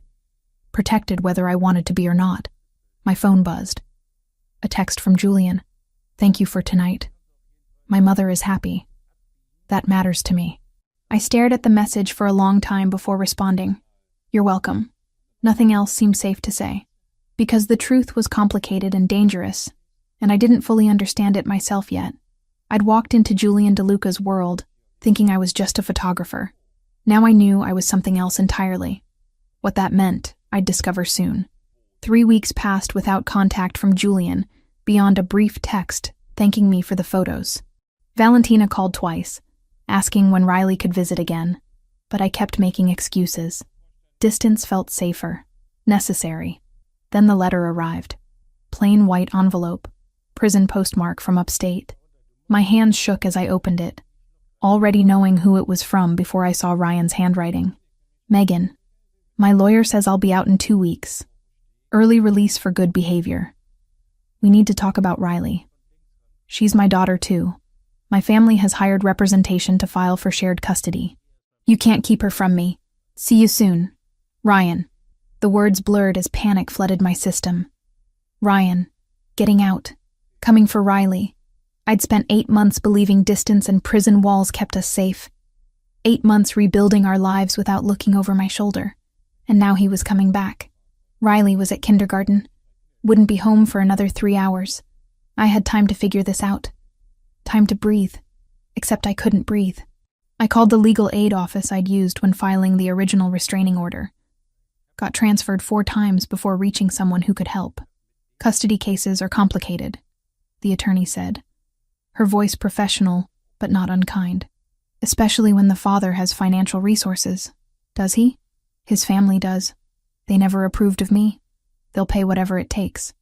Speaker 1: protected whether I wanted to be or not. My phone buzzed. A text from Julian. "Thank you for tonight. My mother is happy. That matters to me." I stared at the message for a long time before responding. "You're welcome." Nothing else seemed safe to say, because the truth was complicated and dangerous, and I didn't fully understand it myself yet. I'd walked into Julian DeLuca's world, thinking I was just a photographer. Now I knew I was something else entirely. What that meant, I'd discover soon. 3 weeks passed without contact from Julian, beyond a brief text thanking me for the photos. Valentina called twice, asking when Riley could visit again, but I kept making excuses. Distance felt safer, necessary. Then the letter arrived. Plain white envelope, prison postmark from upstate. My hands shook as I opened it, already knowing who it was from before I saw Ryan's handwriting. "Megan, my lawyer says I'll be out in 2 weeks. Early release for good behavior. We need to talk about Riley. She's my daughter too. My family has hired representation to file for shared custody. You can't keep her from me. See you soon. Ryan." The words blurred as panic flooded my system. Ryan, getting out, coming for Riley. I'd spent 8 months believing distance and prison walls kept us safe. 8 months rebuilding our lives without looking over my shoulder. And now he was coming back. Riley was at kindergarten. Wouldn't be home for another 3 hours. I had time to figure this out. Time to breathe. Except I couldn't breathe. I called the legal aid office I'd used when filing the original restraining order. Got transferred 4 times before reaching someone who could help. "Custody cases are complicated," the attorney said. Her voice professional, but not unkind. "Especially when the father has financial resources. Does he? His family does. They never approved of me. They'll pay whatever it takes."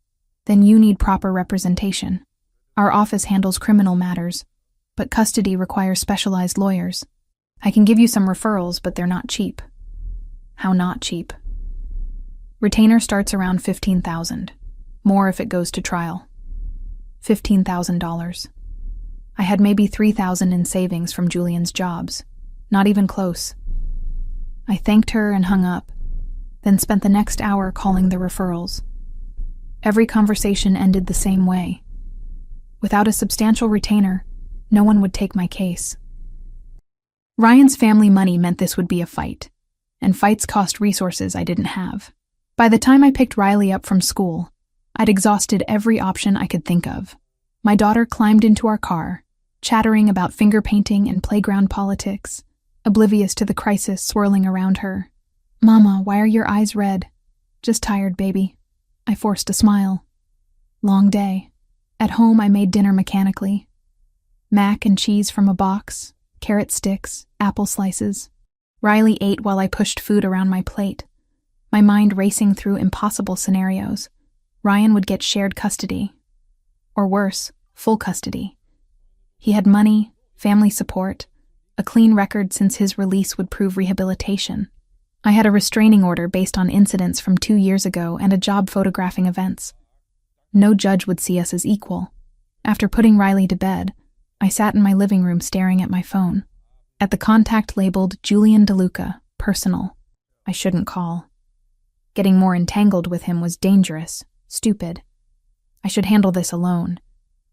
Speaker 1: Then you need proper representation. Our office handles criminal matters, but custody requires specialized lawyers. I can give you some referrals, but they're not cheap. How not cheap? Retainer starts around $15,000. More if it goes to trial. $15,000. I had maybe $3,000 in savings from Julian's jobs. Not even close. I thanked her and hung up, then spent the next hour calling the referrals. Every conversation ended the same way. Without a substantial retainer, no one would take my case. Ryan's family money meant this would be a fight, and fights cost resources I didn't have. By the time I picked Riley up from school, I'd exhausted every option I could think of. My daughter climbed into our car, chattering about finger painting and playground politics, oblivious to the crisis swirling around her. "Mama, why are your eyes red?" "Just tired, baby." I forced a smile. Long day. At home, I made dinner mechanically. Mac and cheese from a box, carrot sticks, apple slices. Riley ate while I pushed food around my plate, my mind racing through impossible scenarios. Ryan would get shared custody. Or worse, full custody. He had money, family support, a clean record since his release would prove rehabilitation. I had a restraining order based on incidents from 2 years ago and a job photographing events. No judge would see us as equal. After putting Riley to bed, I sat in my living room staring at my phone. At the contact labeled Julian DeLuca, personal. I shouldn't call. Getting more entangled with him was dangerous, stupid. I should handle this alone,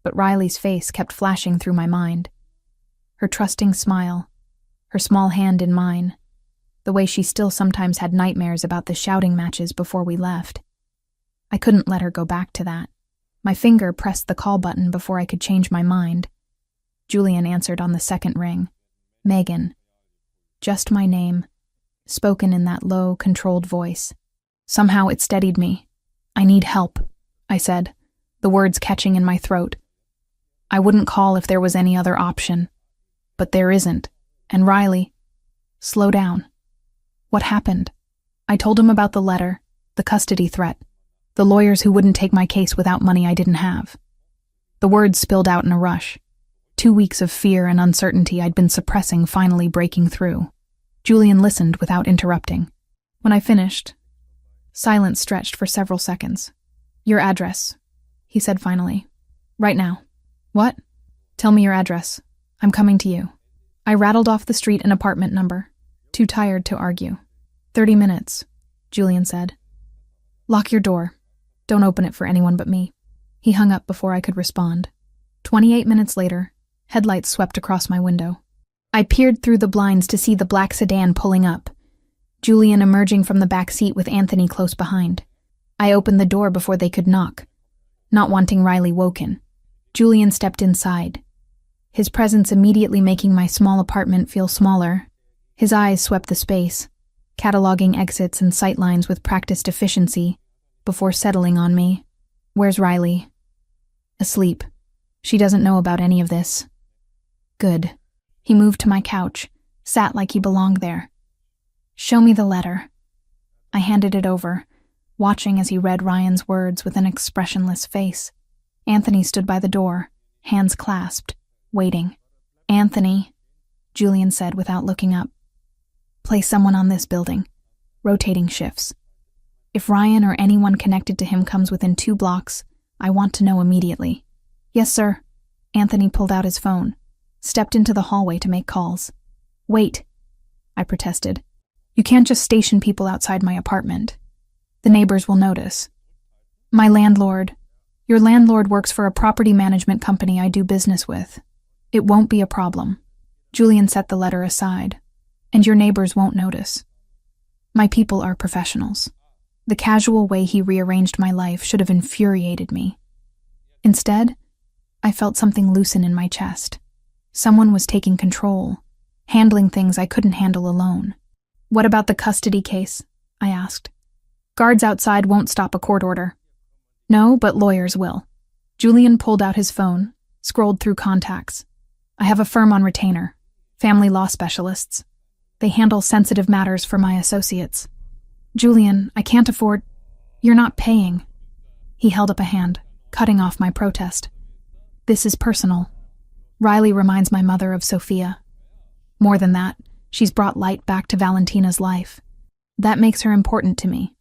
Speaker 1: but Riley's face kept flashing through my mind. Her trusting smile, her small hand in mine, the way she still sometimes had nightmares about the shouting matches before we left. I couldn't let her go back to that. My finger pressed the call button before I could change my mind. Julian answered on the second ring. Megan. Just my name, spoken in that low, controlled voice. Somehow it steadied me. "I need help," I said, the words catching in my throat. I wouldn't call if there was any other option. But there isn't. And Riley, slow down. What happened? I told him about the letter, the custody threat, the lawyers who wouldn't take my case without money I didn't have. The words spilled out in a rush. 2 weeks of fear and uncertainty I'd been suppressing finally breaking through. Julian listened without interrupting. When I finished, silence stretched for several seconds. "Your address," he said finally. "Right now." "What?" "Tell me your address. I'm coming to you." I rattled off the street and apartment number, too tired to argue. 30 minutes, Julian said. "Lock your door. Don't open it for anyone but me." He hung up before I could respond. 28 minutes later, headlights swept across my window. I peered through the blinds to see the black sedan pulling up, Julian emerging from the back seat with Anthony close behind. I opened the door before they could knock, not wanting Riley woken. Julian stepped inside, his presence immediately making my small apartment feel smaller. His eyes swept the space, cataloging exits and sightlines with practiced efficiency, before settling on me. "Where's Riley?" "Asleep. She doesn't know about any of this." "Good." He moved to my couch, sat like he belonged there. "Show me the letter." I handed it over, watching as he read Ryan's words with an expressionless face. Anthony stood by the door, hands clasped, waiting. "Anthony," Julian said without looking up. "Place someone on this building. Rotating shifts. If Ryan or anyone connected to him comes within 2 blocks, I want to know immediately." "Yes, sir." Anthony pulled out his phone, stepped into the hallway to make calls. "Wait," I protested. "You can't just station people outside my apartment. The neighbors will notice." Your landlord works for a property management company I do business with. It won't be a problem." Julian set the letter aside. "And your neighbors won't notice. My people are professionals." The casual way he rearranged my life should have infuriated me. Instead, I felt something loosen in my chest. Someone was taking control, handling things I couldn't handle alone. "What about the custody case?" I asked. "Guards outside won't stop a court order." "No, but lawyers will." Julian pulled out his phone, scrolled through contacts. "I have a firm on retainer, family law specialists. They handle sensitive matters for my associates." "Julian, I can't afford—" "You're not paying." He held up a hand, cutting off my protest. This is personal. Riley reminds my mother of Sophia. More than that, she's brought light back to Valentina's life. That makes her important to me.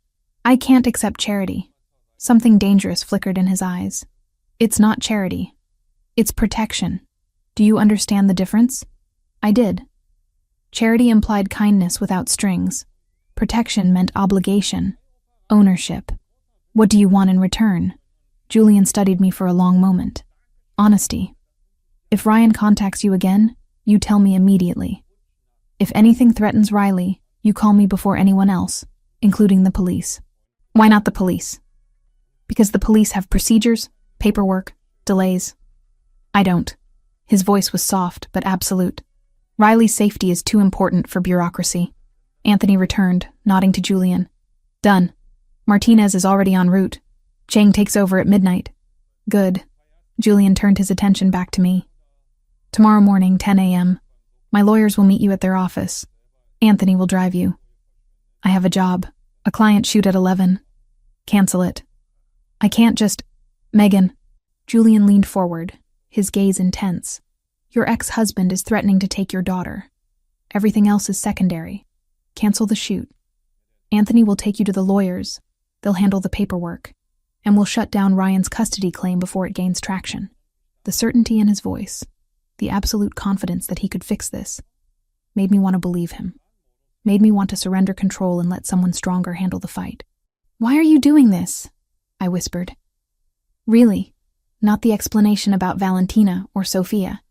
Speaker 1: I can't accept charity. Something dangerous flickered in his eyes. It's not charity. It's protection. Do you understand the difference? I did. Charity implied kindness without strings. Protection meant obligation, ownership. What do you want in return? Julian studied me for a long moment. Honesty. If Ryan contacts you again, you tell me immediately. If anything threatens Riley, you call me before anyone else, including the police. Why not the police? Because the police have procedures, paperwork, delays. I don't. His voice was soft but absolute. Riley's safety is too important for bureaucracy. Anthony returned, nodding to Julian. Done. Martinez is already en route. Chang takes over at midnight. Good. Julian turned his attention back to me. Tomorrow morning, 10 a.m. My lawyers will meet you at their office. Anthony will drive you. I have a job. A client shoot at 11. Cancel it. I can't just... Megan. Julian leaned forward, his gaze intense. Your ex-husband is threatening to take your daughter. Everything else is secondary. Cancel the shoot. Anthony will take you to the lawyers. They'll handle the paperwork. And we'll shut down Ryan's custody claim before it gains traction. The certainty in his voice, the absolute confidence that he could fix this, made me want to believe him. Made me want to surrender control and let someone stronger handle the fight. Why are you doing this? I whispered. Really? Not the explanation about Valentina or Sophia.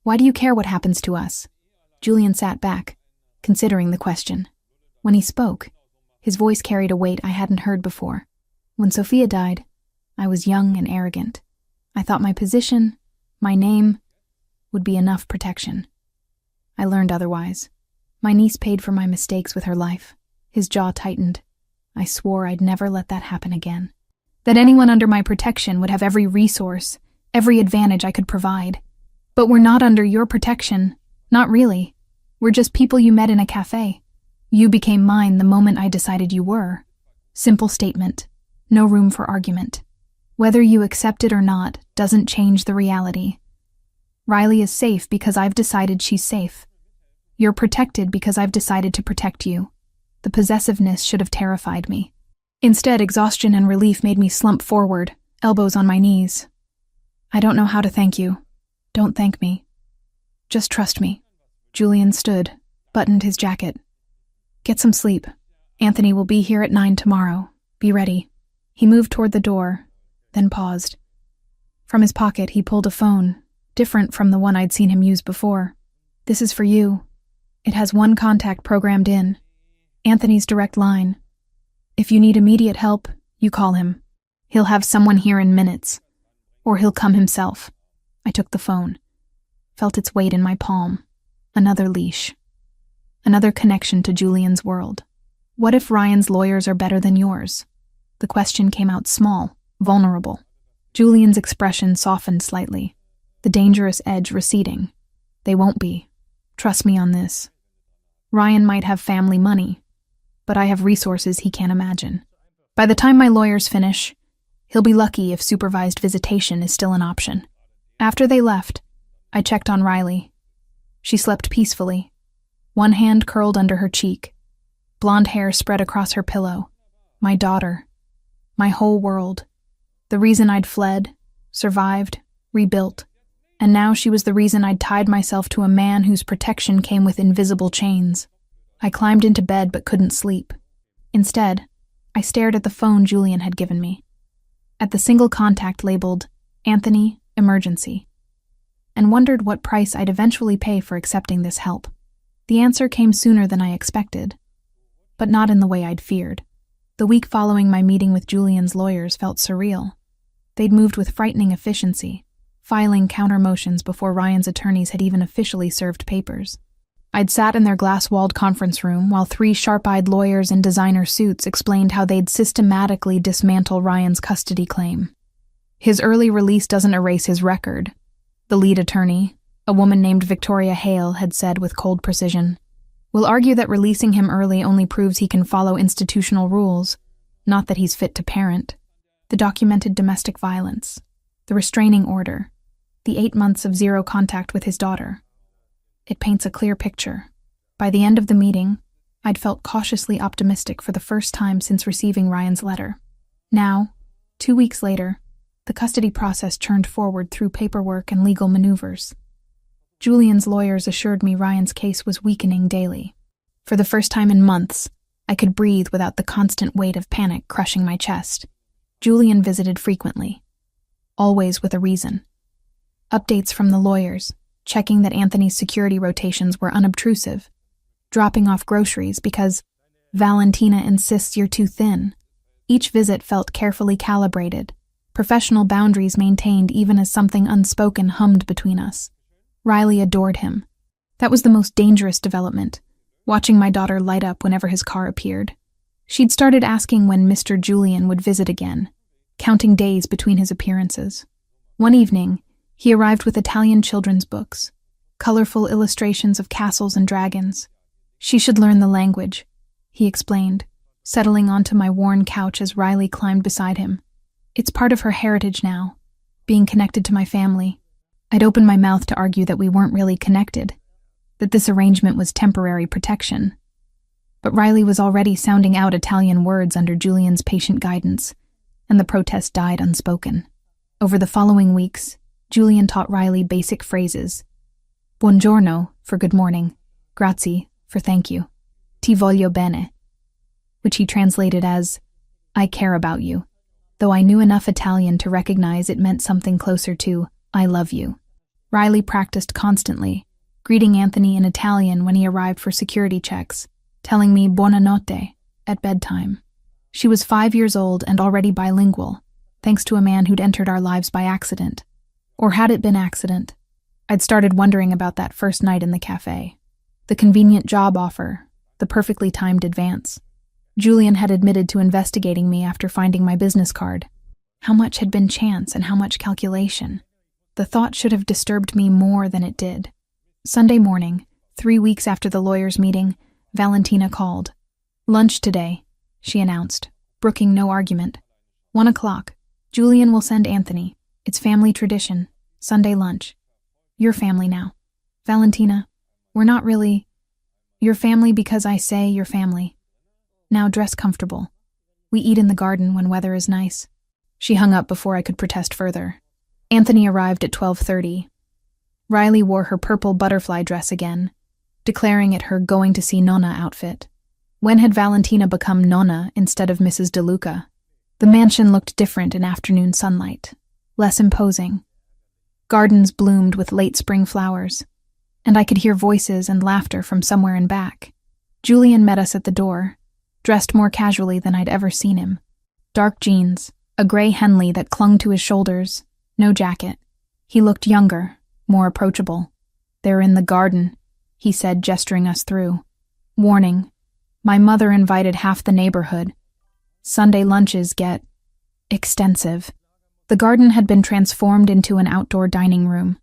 Speaker 1: Why do you care what happens to us? Julian sat back, considering the question. When he spoke, his voice carried a weight I hadn't heard before. When Sophia died, I was young and arrogant. I thought my position, my name, would be enough protection. I learned otherwise. My niece paid for my mistakes with her life. His jaw tightened. I swore I'd never let that happen again. That anyone under my protection would have every resource, every advantage I could provide. But we're not under your protection. Not really. We're just people you met in a cafe. You became mine the moment I decided you were. Simple statement. No room for argument. Whether you accept it or not doesn't change the reality. Riley is safe because I've decided she's safe. You're protected because I've decided to protect you. The possessiveness should have terrified me. Instead, exhaustion and relief made me slump forward, elbows on my knees. I don't know how to thank you. Don't thank me. Just trust me. Julian stood, buttoned his jacket. Get some sleep. Anthony will be here at 9 tomorrow. Be ready. He moved toward the door, then paused. From his pocket, he pulled a phone, different from the one I'd seen him use before. This is for you. It has one contact programmed in. Anthony's direct line. If you need immediate help, you call him. He'll have someone here in minutes. Or he'll come himself. I took the phone. Felt its weight in my palm. Another leash. Another connection to Julian's world. What if Ryan's lawyers are better than yours? The question came out small, vulnerable. Julian's expression softened slightly, the dangerous edge receding. They won't be. Trust me on this. Ryan might have family money, but I have resources he can't imagine. By the time my lawyers finish, he'll be lucky if supervised visitation is still an option. After they left, I checked on Riley. She slept peacefully, one hand curled under her cheek, blonde hair spread across her pillow. My daughter. My whole world. The reason I'd fled, survived, rebuilt. And now she was the reason I'd tied myself to a man whose protection came with invisible chains. I climbed into bed but couldn't sleep. Instead, I stared at the phone Julian had given me. At the single contact labeled, Anthony, Emergency. And wondered what price I'd eventually pay for accepting this help. The answer came sooner than I expected. But not in the way I'd feared. The week following my meeting with Julian's lawyers felt surreal. They'd moved with frightening efficiency, filing counter motions before Ryan's attorneys had even officially served papers. I'd sat in their glass-walled conference room while 3 sharp-eyed lawyers in designer suits explained how they'd systematically dismantle Ryan's custody claim. His early release doesn't erase his record, the lead attorney, a woman named Victoria Hale, had said with cold precision. We'll argue that releasing him early only proves he can follow institutional rules, not that he's fit to parent. The documented domestic violence, the restraining order, the 8 months of zero contact with his daughter. It paints a clear picture. By the end of the meeting, I'd felt cautiously optimistic for the first time since receiving Ryan's letter. Now, 2 weeks later, the custody process churned forward through paperwork and legal maneuvers. Julian's lawyers assured me Ryan's case was weakening daily. For the first time in months, I could breathe without the constant weight of panic crushing my chest. Julian visited frequently, always with a reason. Updates from the lawyers, checking that Anthony's security rotations were unobtrusive, dropping off groceries because Valentina insists you're too thin. Each visit felt carefully calibrated, professional boundaries maintained even as something unspoken hummed between us. Riley adored him. That was the most dangerous development, watching my daughter light up whenever his car appeared. She'd started asking when Mr. Julian would visit again, counting days between his appearances. One evening, he arrived with Italian children's books, colorful illustrations of castles and dragons. She should learn the language, he explained, settling onto my worn couch as Riley climbed beside him. It's part of her heritage now, being connected to my family. I'd opened my mouth to argue that we weren't really connected, that this arrangement was temporary protection. But Riley was already sounding out Italian words under Julian's patient guidance, and the protest died unspoken. Over the following weeks, Julian taught Riley basic phrases. Buongiorno for good morning, grazie for thank you, ti voglio bene, which he translated as, I care about you, though I knew enough Italian to recognize it meant something closer to, I love you. Riley practiced constantly, greeting Anthony in Italian when he arrived for security checks, telling me buonanotte at bedtime. She was 5 years old and already bilingual, thanks to a man who'd entered our lives by accident. Or had it been accident? I'd started wondering about that first night in the cafe. The convenient job offer, the perfectly timed advance. Julian had admitted to investigating me after finding my business card. How much had been chance and how much calculation? The thought should have disturbed me more than it did. Sunday morning, 3 weeks after the lawyers' meeting, Valentina called. Lunch today, she announced, brooking no argument. 1 o'clock. Julian will send Anthony. It's family tradition. Sunday lunch. Your family now. Valentina, we're not really your family because I say your family. Now dress comfortable. We eat in the garden when weather is nice. She hung up before I could protest further. Anthony arrived at 12:30. Riley wore her purple butterfly dress again, declaring it her going to see Nonna outfit. When had Valentina become Nonna instead of Mrs. DeLuca? The mansion looked different in afternoon sunlight, less imposing. Gardens bloomed with late spring flowers, and I could hear voices and laughter from somewhere in back. Julian met us at the door, dressed more casually than I'd ever seen him. Dark jeans, a gray Henley that clung to his shoulders, no jacket. He looked younger, more approachable. They're in the garden, he said, gesturing us through. Warning, my mother invited half the neighborhood. Sunday lunches get extensive. The garden had been transformed into an outdoor dining room.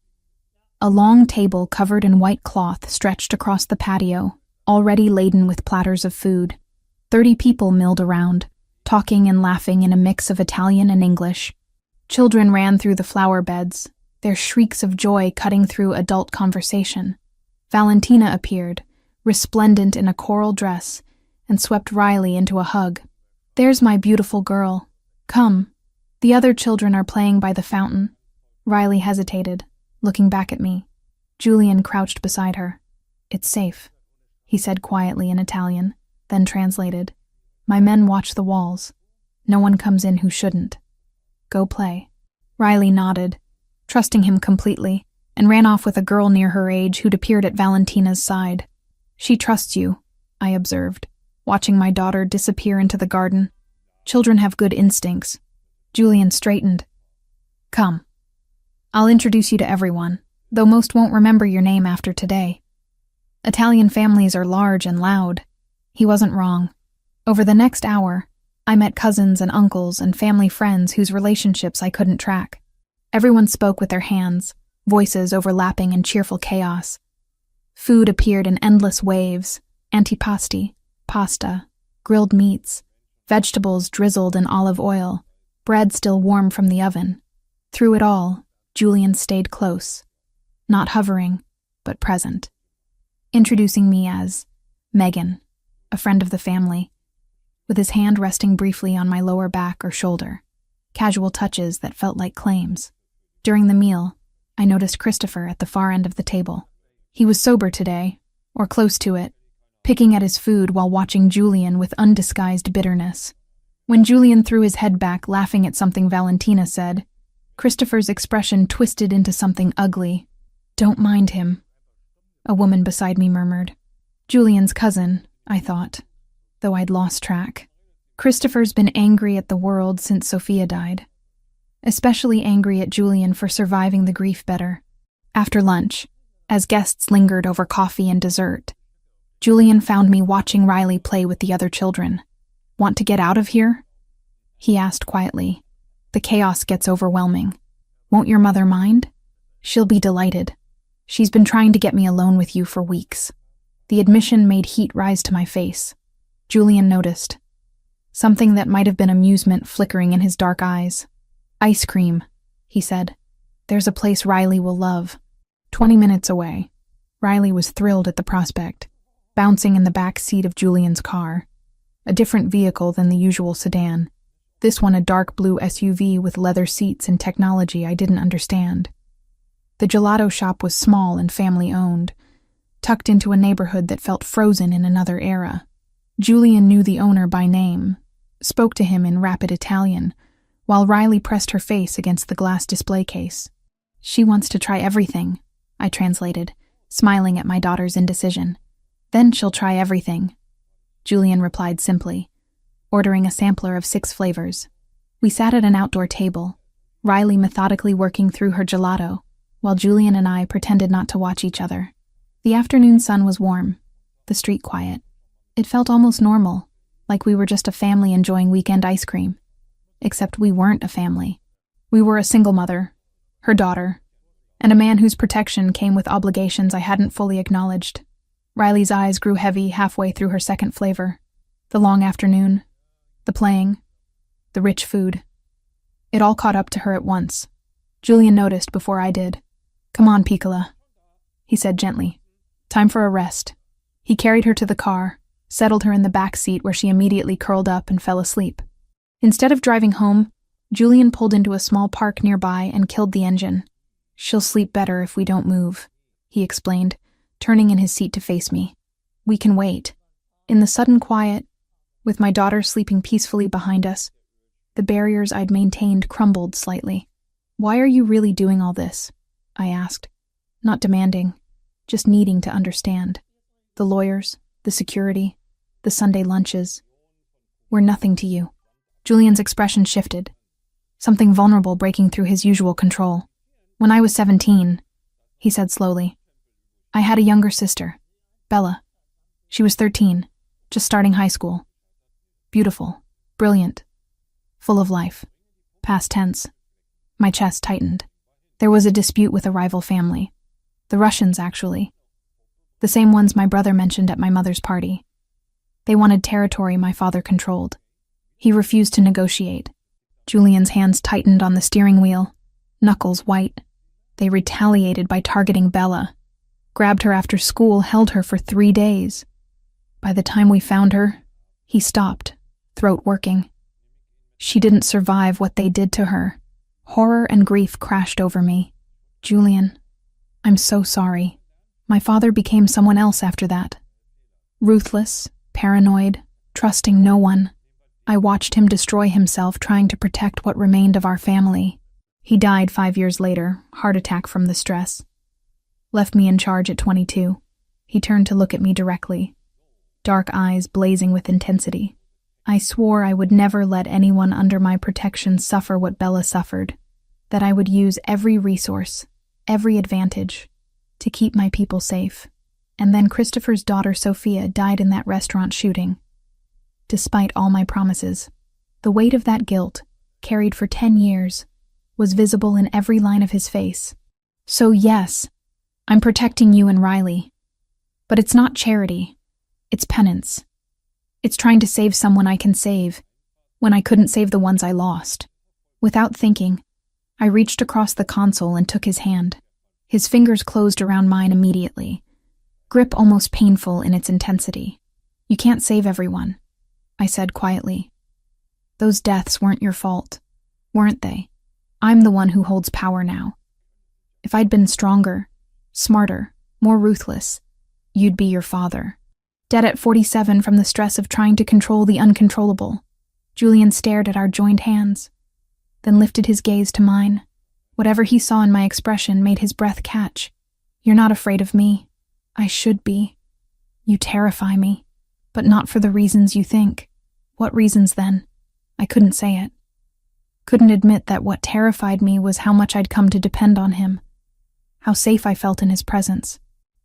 Speaker 1: A long table covered in white cloth stretched across the patio, already laden with platters of food. 30 people milled around, talking and laughing in a mix of Italian and English. Children ran through the flower beds, their shrieks of joy cutting through adult conversation. Valentina appeared, resplendent in a coral dress, and swept Riley into a hug. There's my beautiful girl. Come. The other children are playing by the fountain. Riley hesitated, looking back at me. Julian crouched beside her. It's safe, he said quietly in Italian, then translated. My men watch the walls. No one comes in who shouldn't. Go play. Riley nodded, trusting him completely, and ran off with a girl near her age who'd appeared at Valentina's side. She trusts you, I observed, watching my daughter disappear into the garden. Children have good instincts. Julian straightened. Come. I'll introduce you to everyone, though most won't remember your name after today. Italian families are large and loud. He wasn't wrong. Over the next hour, I met cousins and uncles and family friends whose relationships I couldn't track. Everyone spoke with their hands, voices overlapping in cheerful chaos. Food appeared in endless waves, antipasti, pasta, grilled meats, vegetables drizzled in olive oil, bread still warm from the oven. Through it all, Julian stayed close, not hovering, but present, introducing me as Megan, a friend of the family, with his hand resting briefly on my lower back or shoulder, casual touches that felt like claims. During the meal, I noticed Christopher at the far end of the table. He was sober today, or close to it, picking at his food while watching Julian with undisguised bitterness. When Julian threw his head back, laughing at something Valentina said, Christopher's expression twisted into something ugly. "Don't mind him," a woman beside me murmured. Julian's cousin, I thought, though I'd lost track. Christopher's been angry at the world since Sophia died, especially angry at Julian for surviving the grief better. After lunch, as guests lingered over coffee and dessert, Julian found me watching Riley play with the other children. "Want to get out of here?" he asked quietly. "The chaos gets overwhelming. Won't your mother mind? She'll be delighted. She's been trying to get me alone with you for weeks." The admission made heat rise to my face. Julian noticed, something that might have been amusement flickering in his dark eyes. "Ice cream," he said. "There's a place Riley will love." 20 minutes away, Riley was thrilled at the prospect, bouncing in the back seat of Julian's car, a different vehicle than the usual sedan. This one a dark blue SUV with leather seats and technology I didn't understand. The gelato shop was small and family-owned, tucked into a neighborhood that felt frozen in another era. Julian knew the owner by name, spoke to him in rapid Italian, while Riley pressed her face against the glass display case. "She wants to try everything," I translated, smiling at my daughter's indecision. "Then she'll try everything," Julian replied simply, ordering a sampler of 6 flavors. We sat at an outdoor table, Riley methodically working through her gelato, while Julian and I pretended not to watch each other. The afternoon sun was warm, the street quiet. It felt almost normal, like we were just a family enjoying weekend ice cream. Except we weren't a family. We were a single mother, her daughter, and a man whose protection came with obligations I hadn't fully acknowledged. Riley's eyes grew heavy halfway through her second flavor. The long afternoon, the playing, the rich food. It all caught up to her at once. Julian noticed before I did. "Come on, Piccola," he said gently. "Time for a rest." He carried her to the car, settled her in the back seat where she immediately curled up and fell asleep. Instead of driving home, Julian pulled into a small park nearby and killed the engine. "She'll sleep better if we don't move," he explained, turning in his seat to face me. "We can wait." In the sudden quiet, with my daughter sleeping peacefully behind us, the barriers I'd maintained crumbled slightly. "Why are you really doing all this?" I asked, not demanding, just needing to understand. "The lawyers, the security, the Sunday lunches, were nothing to you." Julian's expression shifted, something vulnerable breaking through his usual control. "When I was 17, he said slowly, I had a younger sister, Bella. She was 13, just starting high school. Beautiful, brilliant, full of life. Past tense. My chest tightened. There was a dispute with a rival family. The Russians, actually. The same ones my brother mentioned at my mother's party. They wanted territory my father controlled. He refused to negotiate. Julian's hands tightened on the steering wheel, knuckles white. They retaliated by targeting Bella. Grabbed her after school, held her for 3 days. By the time we found her, he stopped, throat working. She didn't survive what they did to her. Horror and grief crashed over me. "Julian, I'm so sorry. My father became someone else after that. Ruthless, paranoid, trusting no one. I watched him destroy himself trying to protect what remained of our family. He died 5 years later, heart attack from the stress. Left me in charge at 22. He turned to look at me directly, dark eyes blazing with intensity. I swore I would never let anyone under my protection suffer what Bella suffered, that I would use every resource, every advantage, to keep my people safe. And then Christopher's daughter Sophia died in that restaurant shooting. Despite all my promises, the weight of that guilt, carried for 10 years, was visible in every line of his face. So yes, I'm protecting you and Riley. But it's not charity. It's penance. It's trying to save someone I can save, when I couldn't save the ones I lost. Without thinking, I reached across the console and took his hand. His fingers closed around mine immediately, grip almost painful in its intensity. "You can't save everyone," I said quietly. "Those deaths weren't your fault, weren't they? I'm the one who holds power now. If I'd been stronger, smarter, more ruthless, you'd be your father. Dead at 47 from the stress of trying to control the uncontrollable." Julian stared at our joined hands, then lifted his gaze to mine. Whatever he saw in my expression made his breath catch. "You're not afraid of me. I should be. You terrify me, but not for the reasons you think." "What reasons, then?" I couldn't say it. Couldn't admit that what terrified me was how much I'd come to depend on him, how safe I felt in his presence,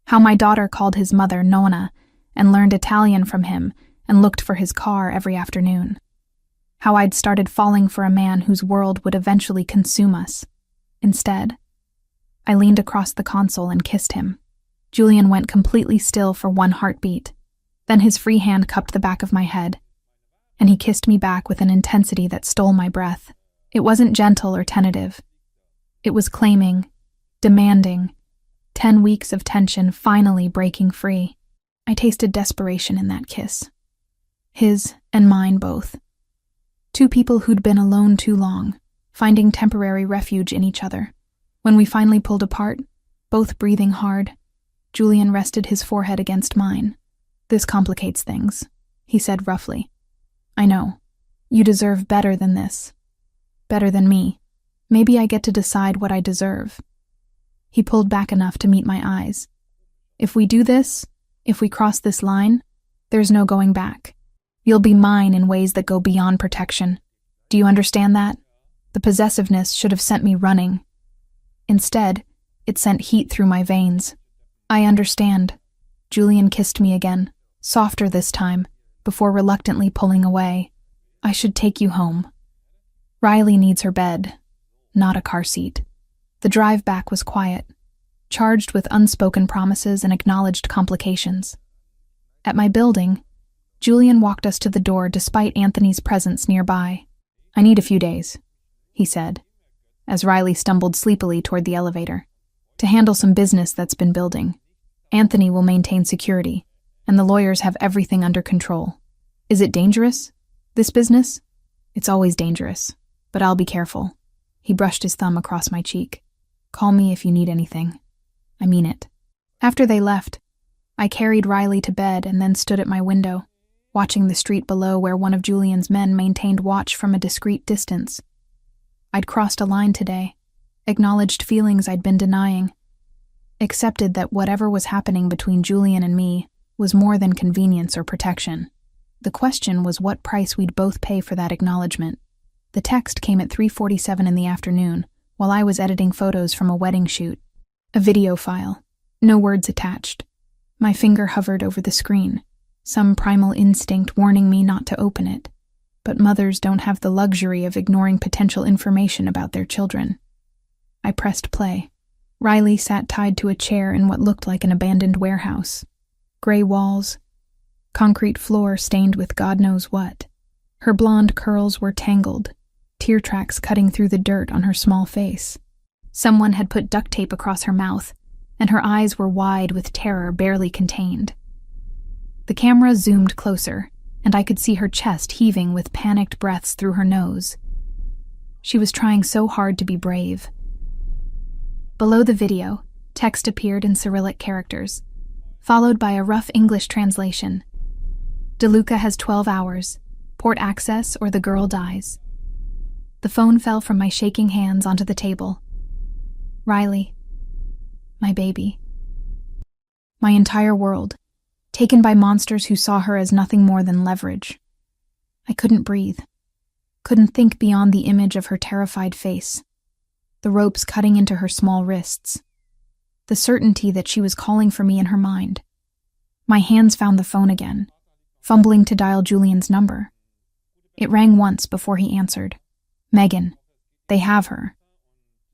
Speaker 1: how my daughter called his mother Nonna and learned Italian from him and looked for his car every afternoon, how I'd started falling for a man whose world would eventually consume us. Instead, I leaned across the console and kissed him. Julian went completely still for one heartbeat. Then his free hand cupped the back of my head, and he kissed me back with an intensity that stole my breath. It wasn't gentle or tentative. It was claiming, demanding, 10 weeks of tension finally breaking free. I tasted desperation in that kiss. His and mine both. Two people who'd been alone too long, finding temporary refuge in each other. When we finally pulled apart, both breathing hard, Julian rested his forehead against mine. "This complicates things," he said roughly. "I know. You deserve better than this. Better than me. Maybe I get to decide what I deserve." He pulled back enough to meet my eyes. "If we do this, if we cross this line, there's no going back. You'll be mine in ways that go beyond protection. Do you understand that?" The possessiveness should have sent me running. Instead, it sent heat through my veins. "I understand." Julian kissed me again, softer this time, before reluctantly pulling away. "I should take you home. Riley needs her bed, not a car seat." The drive back was quiet, charged with unspoken promises and acknowledged complications. At my building, Julian walked us to the door despite Anthony's presence nearby. "I need a few days," he said, as Riley stumbled sleepily toward the elevator, "to handle some business that's been building. Anthony will maintain security, and the lawyers have everything under control. Is it dangerous, this business?" "It's always dangerous, but I'll be careful." He brushed his thumb across my cheek. "Call me if you need anything. I mean it." After they left, I carried Riley to bed and then stood at my window, watching the street below where one of Julian's men maintained watch from a discreet distance. I'd crossed a line today, acknowledged feelings I'd been denying, accepted that whatever was happening between Julian and me was more than convenience or protection. The question was what price we'd both pay for that acknowledgement. The text came at 3:47 in the afternoon, while I was editing photos from a wedding shoot. A video file, no words attached. My finger hovered over the screen, some primal instinct warning me not to open it. But mothers don't have the luxury of ignoring potential information about their children. I pressed play. Riley sat tied to a chair in what looked like an abandoned warehouse. Gray walls, concrete floor stained with God knows what. Her blonde curls were tangled, tear tracks cutting through the dirt on her small face. Someone had put duct tape across her mouth, and her eyes were wide with terror barely contained. The camera zoomed closer, and I could see her chest heaving with panicked breaths through her nose. She was trying so hard to be brave. Below the video, text appeared in Cyrillic characters, followed by a rough English translation. "DeLuca has 12 hours. Port access or the girl dies." The phone fell from my shaking hands onto the table. Riley. My baby. My entire world, taken by monsters who saw her as nothing more than leverage. I couldn't breathe. Couldn't think beyond the image of her terrified face, the ropes cutting into her small wrists, the certainty that she was calling for me in her mind. My hands found the phone again, fumbling to dial Julian's number. It rang once before he answered. "Megan, they have her."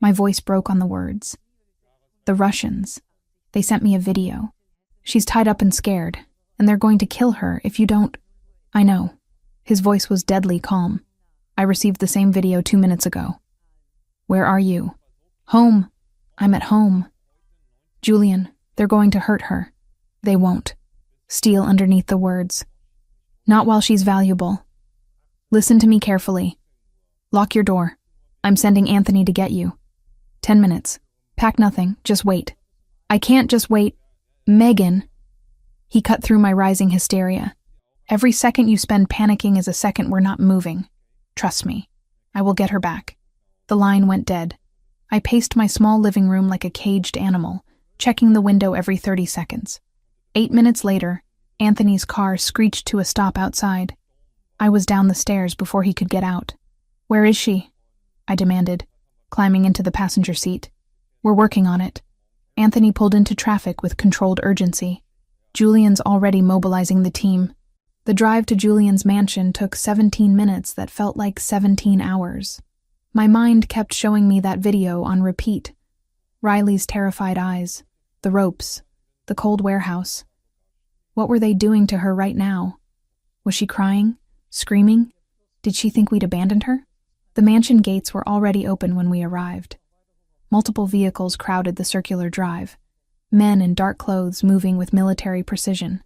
Speaker 1: My voice broke on the words. "The Russians. They sent me a video. She's tied up and scared, and they're going to kill her if you don't—" "I know." His voice was deadly calm. I received the same video 2 minutes ago. Where are you? Home. I'm at home. Julian, they're going to hurt her. They won't. Steel underneath the words. Not while she's valuable. Listen to me carefully. Lock your door. I'm sending Anthony to get you. 10 minutes. Pack nothing, just wait. I can't just wait. Megan. He cut through my rising hysteria. Every second you spend panicking is a second we're not moving. Trust me. I will get her back. The line went dead. I paced my small living room like a caged animal, checking the window every 30 seconds. 8 minutes later, Anthony's car screeched to a stop outside. I was down the stairs before he could get out. Where is she? I demanded, climbing into the passenger seat. We're working on it. Anthony pulled into traffic with controlled urgency. Julian's already mobilizing the team. The drive to Julian's mansion took 17 minutes that felt like 17 hours. My mind kept showing me that video on repeat. Riley's terrified eyes, the ropes, the cold warehouse. What were they doing to her right now? Was she crying? Screaming? Did she think we'd abandoned her? The mansion gates were already open when we arrived. Multiple vehicles crowded the circular drive, men in dark clothes moving with military precision.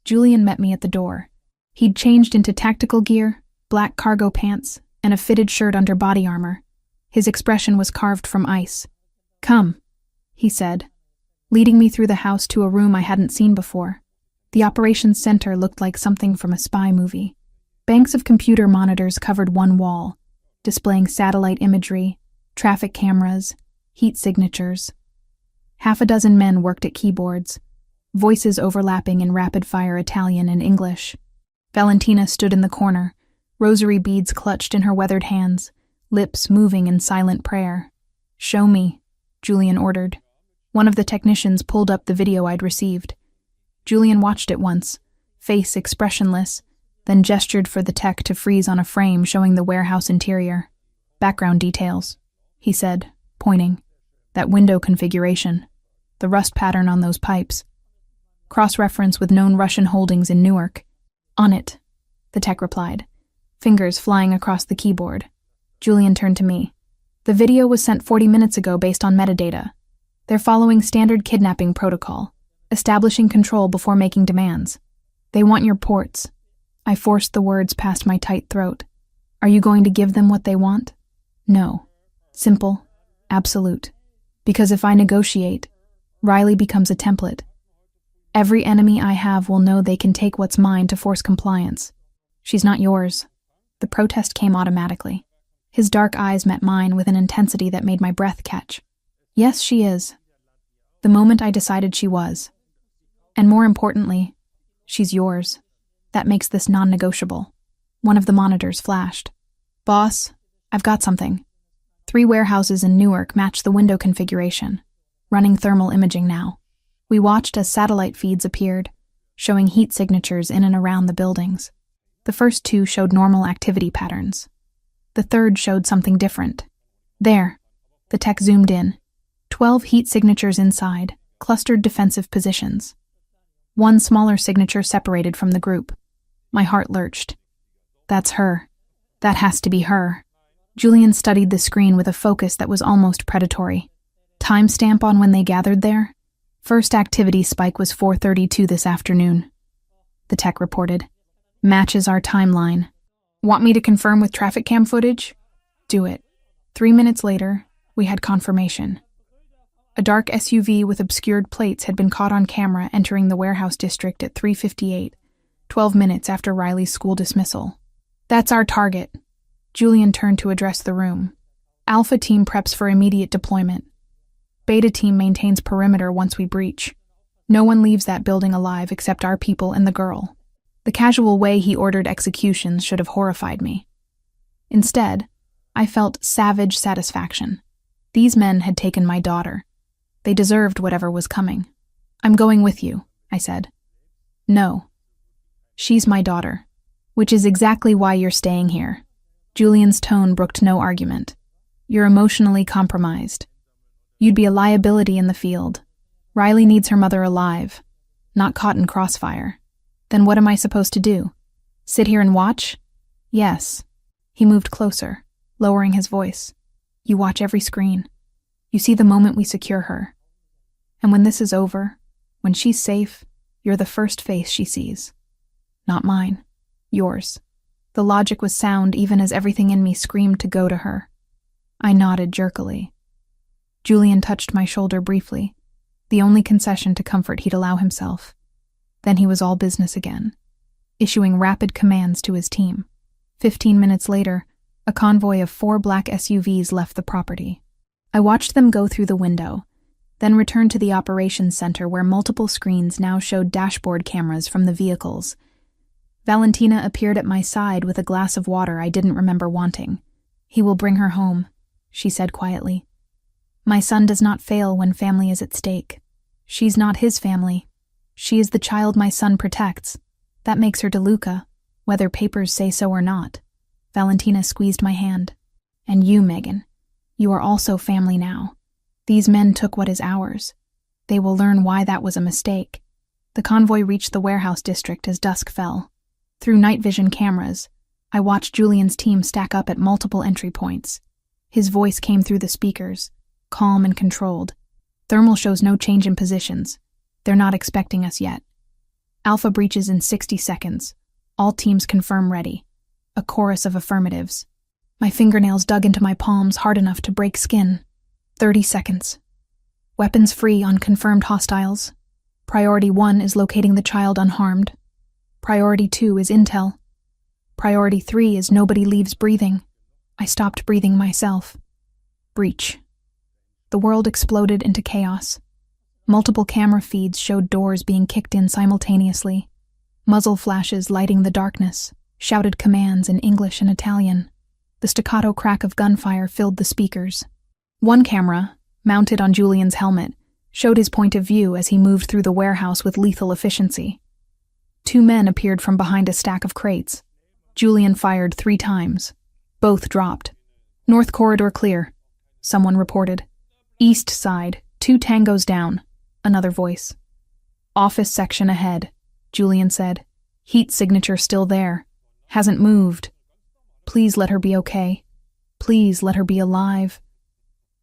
Speaker 1: Julian met me at the door. He'd changed into tactical gear, black cargo pants, and a fitted shirt under body armor. His expression was carved from ice. Come, he said, leading me through the house to a room I hadn't seen before. The operations center looked like something from a spy movie. Banks of computer monitors covered one wall, displaying satellite imagery, traffic cameras, heat signatures. Half a dozen men worked at keyboards, voices overlapping in rapid-fire Italian and English. Valentina stood in the corner, rosary beads clutched in her weathered hands, lips moving in silent prayer. Show me, Julian ordered. One of the technicians pulled up the video I'd received. Julian watched it once, face expressionless, then gestured for the tech to freeze on a frame showing the warehouse interior. Background details, he said, pointing. That window configuration. The rust pattern on those pipes. Cross-reference with known Russian holdings in Newark. On it, the tech replied, fingers flying across the keyboard. Julian turned to me. The video was sent 40 minutes ago based on metadata. They're following standard kidnapping protocol, establishing control before making demands. They want your ports. I forced the words past my tight throat. Are you going to give them what they want? No. Simple. Absolute. Because if I negotiate, Riley becomes a template. Every enemy I have will know they can take what's mine to force compliance. She's not yours. The protest came automatically. His dark eyes met mine with an intensity that made my breath catch. Yes, she is. The moment I decided she was. And more importantly, she's yours. That makes this non-negotiable. One of the monitors flashed. Boss, I've got something. 3 warehouses in Newark match the window configuration. Running thermal imaging now. We watched as satellite feeds appeared, showing heat signatures in and around the buildings. The first 2 showed normal activity patterns. The third showed something different. There, the tech zoomed in. 12 heat signatures inside, clustered defensive positions. One smaller signature separated from the group. My heart lurched. That's her. That has to be her. Julian studied the screen with a focus that was almost predatory. Timestamp on when they gathered there? First activity spike was 4:32 this afternoon. The tech reported. Matches our timeline. Want me to confirm with traffic cam footage? Do it. 3 minutes later, we had confirmation. A dark SUV with obscured plates had been caught on camera entering the warehouse district at 3:58, 12 minutes after Riley's school dismissal. That's our target. Julian turned to address the room. Alpha team preps for immediate deployment. Beta team maintains perimeter once we breach. No one leaves that building alive except our people and the girl. The casual way he ordered executions should have horrified me. Instead, I felt savage satisfaction. These men had taken my daughter. They deserved whatever was coming. I'm going with you, I said. No. She's my daughter, which is exactly why you're staying here. Julian's tone brooked no argument. You're emotionally compromised. You'd be a liability in the field. Riley needs her mother alive, not caught in crossfire. Then what am I supposed to do? Sit here and watch? Yes. He moved closer, lowering his voice. You watch every screen. You see the moment we secure her. And when this is over, when she's safe, you're the first face she sees. Not mine. Yours. The logic was sound even as everything in me screamed to go to her. I nodded jerkily. Julian touched my shoulder briefly, the only concession to comfort he'd allow himself. Then he was all business again, issuing rapid commands to his team. 15 minutes later, a convoy of 4 black SUVs left the property. I watched them go through the window, then returned to the operations center where multiple screens now showed dashboard cameras from the vehicles. Valentina appeared at my side with a glass of water I didn't remember wanting. He will bring her home, she said quietly. My son does not fail when family is at stake. She's not his family. She is the child my son protects. That makes her DeLuca, whether papers say so or not. Valentina squeezed my hand. And you, Megan, you are also family now. These men took what is ours. They will learn why that was a mistake. The convoy reached the warehouse district as dusk fell. Through night vision cameras, I watched Julian's team stack up at multiple entry points. His voice came through the speakers, calm and controlled. Thermal shows no change in positions. They're not expecting us yet. Alpha breaches in 60 seconds. All teams confirm ready. A chorus of affirmatives. My fingernails dug into my palms hard enough to break skin. 30 seconds. Weapons free on confirmed hostiles. Priority 1 is locating the child unharmed. Priority 2 is intel. Priority 3 is nobody leaves breathing. I stopped breathing myself. Breach. The world exploded into chaos. Multiple camera feeds showed doors being kicked in simultaneously. Muzzle flashes lighting the darkness, shouted commands in English and Italian. The staccato crack of gunfire filled the speakers. One camera, mounted on Julian's helmet, showed his point of view as he moved through the warehouse with lethal efficiency. 2 men appeared from behind a stack of crates. Julian fired 3 times. Both dropped. North corridor clear, someone reported. East side, 2 tangos down, another voice. Office section ahead, Julian said. Heat signature still there. Hasn't moved. Please let her be okay. Please let her be alive.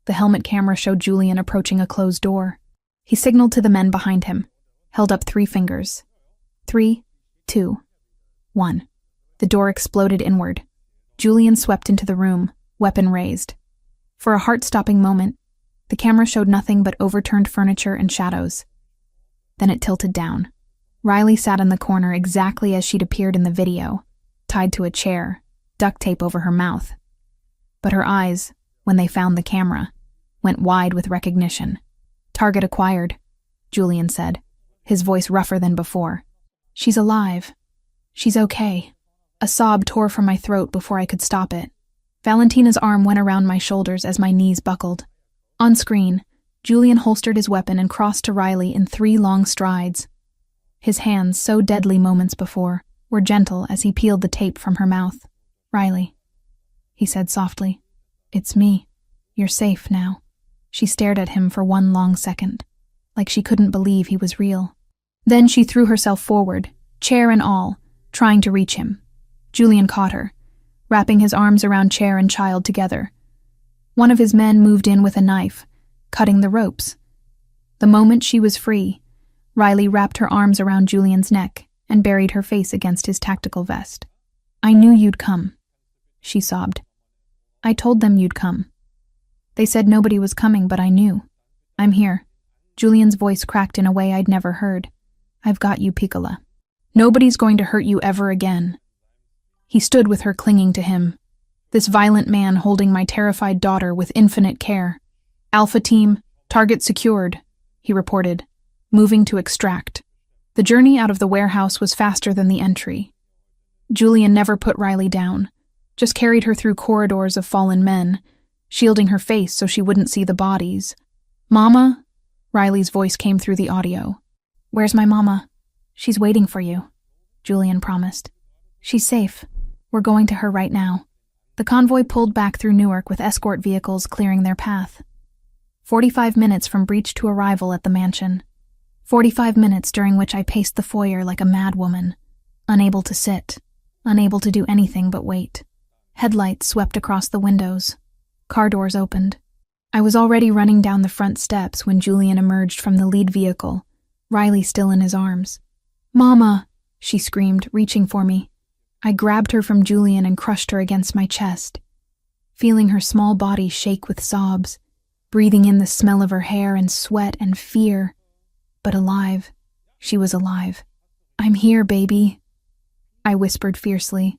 Speaker 1: The helmet camera showed Julian approaching a closed door. He signaled to the men behind him, held up 3 fingers. 3, 2, 1. The door exploded inward. Julian swept into the room, weapon raised. For a heart-stopping moment, the camera showed nothing but overturned furniture and shadows. Then it tilted down. Riley sat in the corner exactly as she'd appeared in the video, tied to a chair, duct tape over her mouth. But her eyes, when they found the camera, went wide with recognition. Target acquired, Julian said, his voice rougher than before. She's alive. She's okay. A sob tore from my throat before I could stop it. Valentina's arm went around my shoulders as my knees buckled. On screen, Julian holstered his weapon and crossed to Riley in 3 long strides. His hands, so deadly moments before, were gentle as he peeled the tape from her mouth. Riley, he said softly. It's me. You're safe now. She stared at him for 1 long second, like she couldn't believe he was real. Then she threw herself forward, chair and all, trying to reach him. Julian caught her, wrapping his arms around chair and child together. One of his men moved in with a knife, cutting the ropes. The moment she was free, Riley wrapped her arms around Julian's neck and buried her face against his tactical vest. I knew you'd come, she sobbed. I told them you'd come. They said nobody was coming, but I knew. I'm here. Julian's voice cracked in a way I'd never heard. I've got you, Piccola. Nobody's going to hurt you ever again. He stood with her clinging to him. This violent man holding my terrified daughter with infinite care. Alpha team, target secured, he reported, moving to extract. The journey out of the warehouse was faster than the entry. Julian never put Riley down, just carried her through corridors of fallen men, shielding her face so she wouldn't see the bodies. Mama? Riley's voice came through the audio. Where's my mama? She's waiting for you, Julian promised. She's safe. We're going to her right now. The convoy pulled back through Newark with escort vehicles clearing their path. 45 minutes from breach to arrival at the mansion. 45 minutes during which I paced the foyer like a mad woman, unable to sit, unable to do anything but wait. Headlights swept across the windows. Car doors opened. I was already running down the front steps when Julian emerged from the lead vehicle, Riley still in his arms. "Mama!" she screamed, reaching for me. I grabbed her from Julian and crushed her against my chest, feeling her small body shake with sobs, breathing in the smell of her hair and sweat and fear. But alive. She was alive. "I'm here, baby," I whispered fiercely.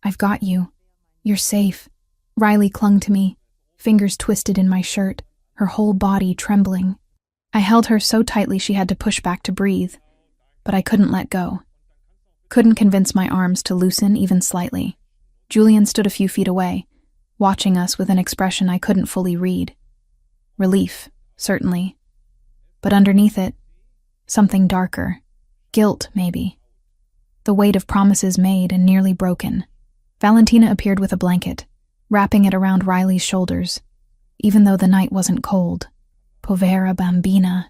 Speaker 1: "I've got you. You're safe." Riley clung to me, fingers twisted in my shirt, her whole body trembling. I held her so tightly she had to push back to breathe, but I couldn't let go. Couldn't convince my arms to loosen even slightly. Julian stood a few feet away, watching us with an expression I couldn't fully read. Relief, certainly. But underneath it, something darker. Guilt, maybe. The weight of promises made and nearly broken. Valentina appeared with a blanket, wrapping it around Riley's shoulders, even though the night wasn't cold. "Povera bambina,"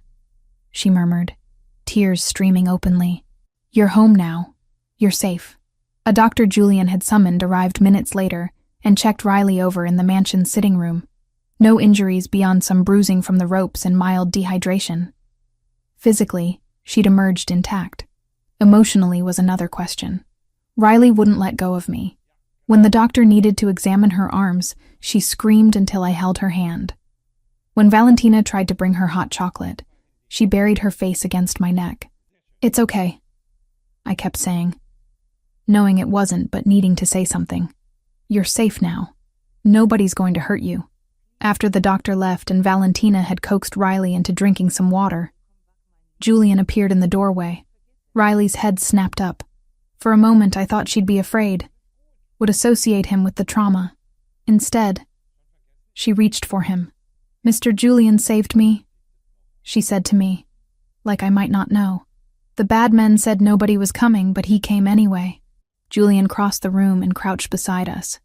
Speaker 1: she murmured, tears streaming openly. "You're home now. You're safe." A doctor Julian had summoned arrived minutes later and checked Riley over in the mansion's sitting room. No injuries beyond some bruising from the ropes and mild dehydration. Physically, she'd emerged intact. Emotionally was another question. Riley wouldn't let go of me. When the doctor needed to examine her arms, she screamed until I held her hand. When Valentina tried to bring her hot chocolate, she buried her face against my neck. "It's okay," I kept saying, knowing it wasn't but needing to say something. "You're safe now. Nobody's going to hurt you." After the doctor left and Valentina had coaxed Riley into drinking some water, Julian appeared in the doorway. Riley's head snapped up. For a moment I thought she'd be afraid, would associate him with the trauma. Instead, she reached for him. "Mr. Julian saved me," she said to me, like I might not know. "The bad men said nobody was coming, but he came anyway." Julian crossed the room and crouched beside us.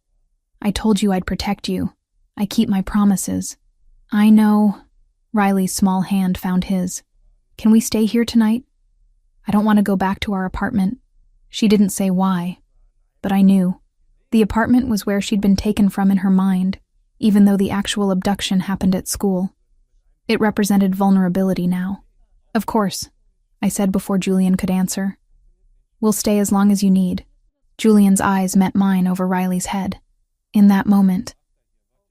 Speaker 1: "I told you I'd protect you. I keep my promises." "I know." Riley's small hand found his. "Can we stay here tonight? I don't want to go back to our apartment." She didn't say why, but I knew. The apartment was where she'd been taken from in her mind, even though the actual abduction happened at school. It represented vulnerability now. "Of course," I said before Julian could answer. "We'll stay as long as you need." Julian's eyes met mine over Riley's head. In that moment,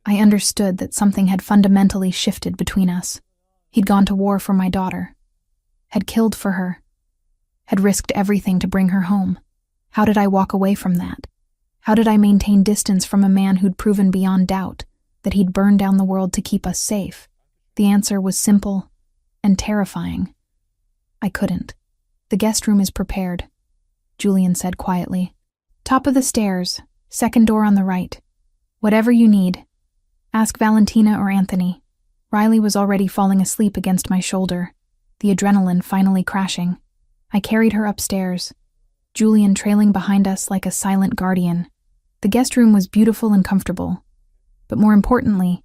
Speaker 1: I understood that something had fundamentally shifted between us. He'd gone to war for my daughter, had killed for her, had risked everything to bring her home. How did I walk away from that? How did I maintain distance from a man who'd proven beyond doubt that he'd burn down the world to keep us safe? The answer was simple and terrifying. I couldn't. "The guest room is prepared," Julian said quietly. "Top of the stairs, second door on the right. Whatever you need. Ask Valentina or Anthony." Riley was already falling asleep against my shoulder, the adrenaline finally crashing. I carried her upstairs, Julian trailing behind us like a silent guardian. The guest room was beautiful and comfortable, but more importantly,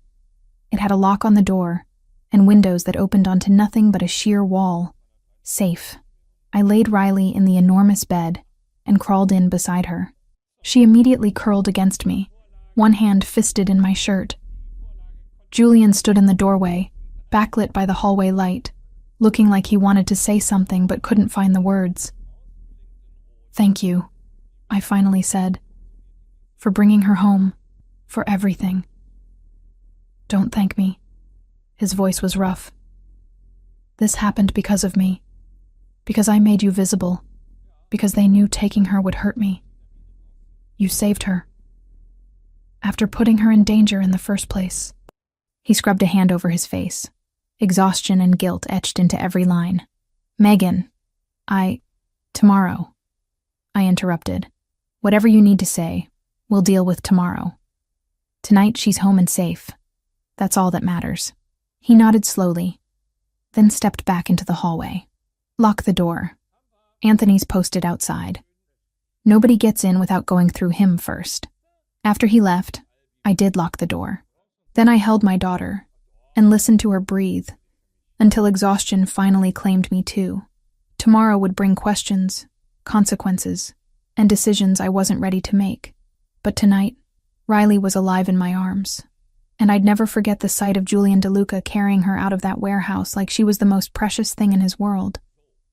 Speaker 1: it had a lock on the door and windows that opened onto nothing but a sheer wall. Safe. I laid Riley in the enormous bed and crawled in beside her. She immediately curled against me, one hand fisted in my shirt. Julian stood in the doorway, backlit by the hallway light, looking like he wanted to say something but couldn't find the words. "Thank you," I finally said, "for bringing her home, for everything." "Don't thank me." His voice was rough. "This happened because of me, because I made you visible, because they knew taking her would hurt me. You saved her. After putting her in danger in the first place." He scrubbed a hand over his face, exhaustion and guilt etched into every line. "Megan, tomorrow," I interrupted. "Whatever you need to say, we'll deal with tomorrow. Tonight she's home and safe. That's all that matters." He nodded slowly, then stepped back into the hallway. "Lock the door. Anthony's posted outside. Nobody gets in without going through him first." After he left, I did lock the door. Then I held my daughter and listened to her breathe until exhaustion finally claimed me too. Tomorrow would bring questions, consequences, and decisions I wasn't ready to make. But tonight, Riley was alive in my arms, and I'd never forget the sight of Julian DeLuca carrying her out of that warehouse like she was the most precious thing in his world,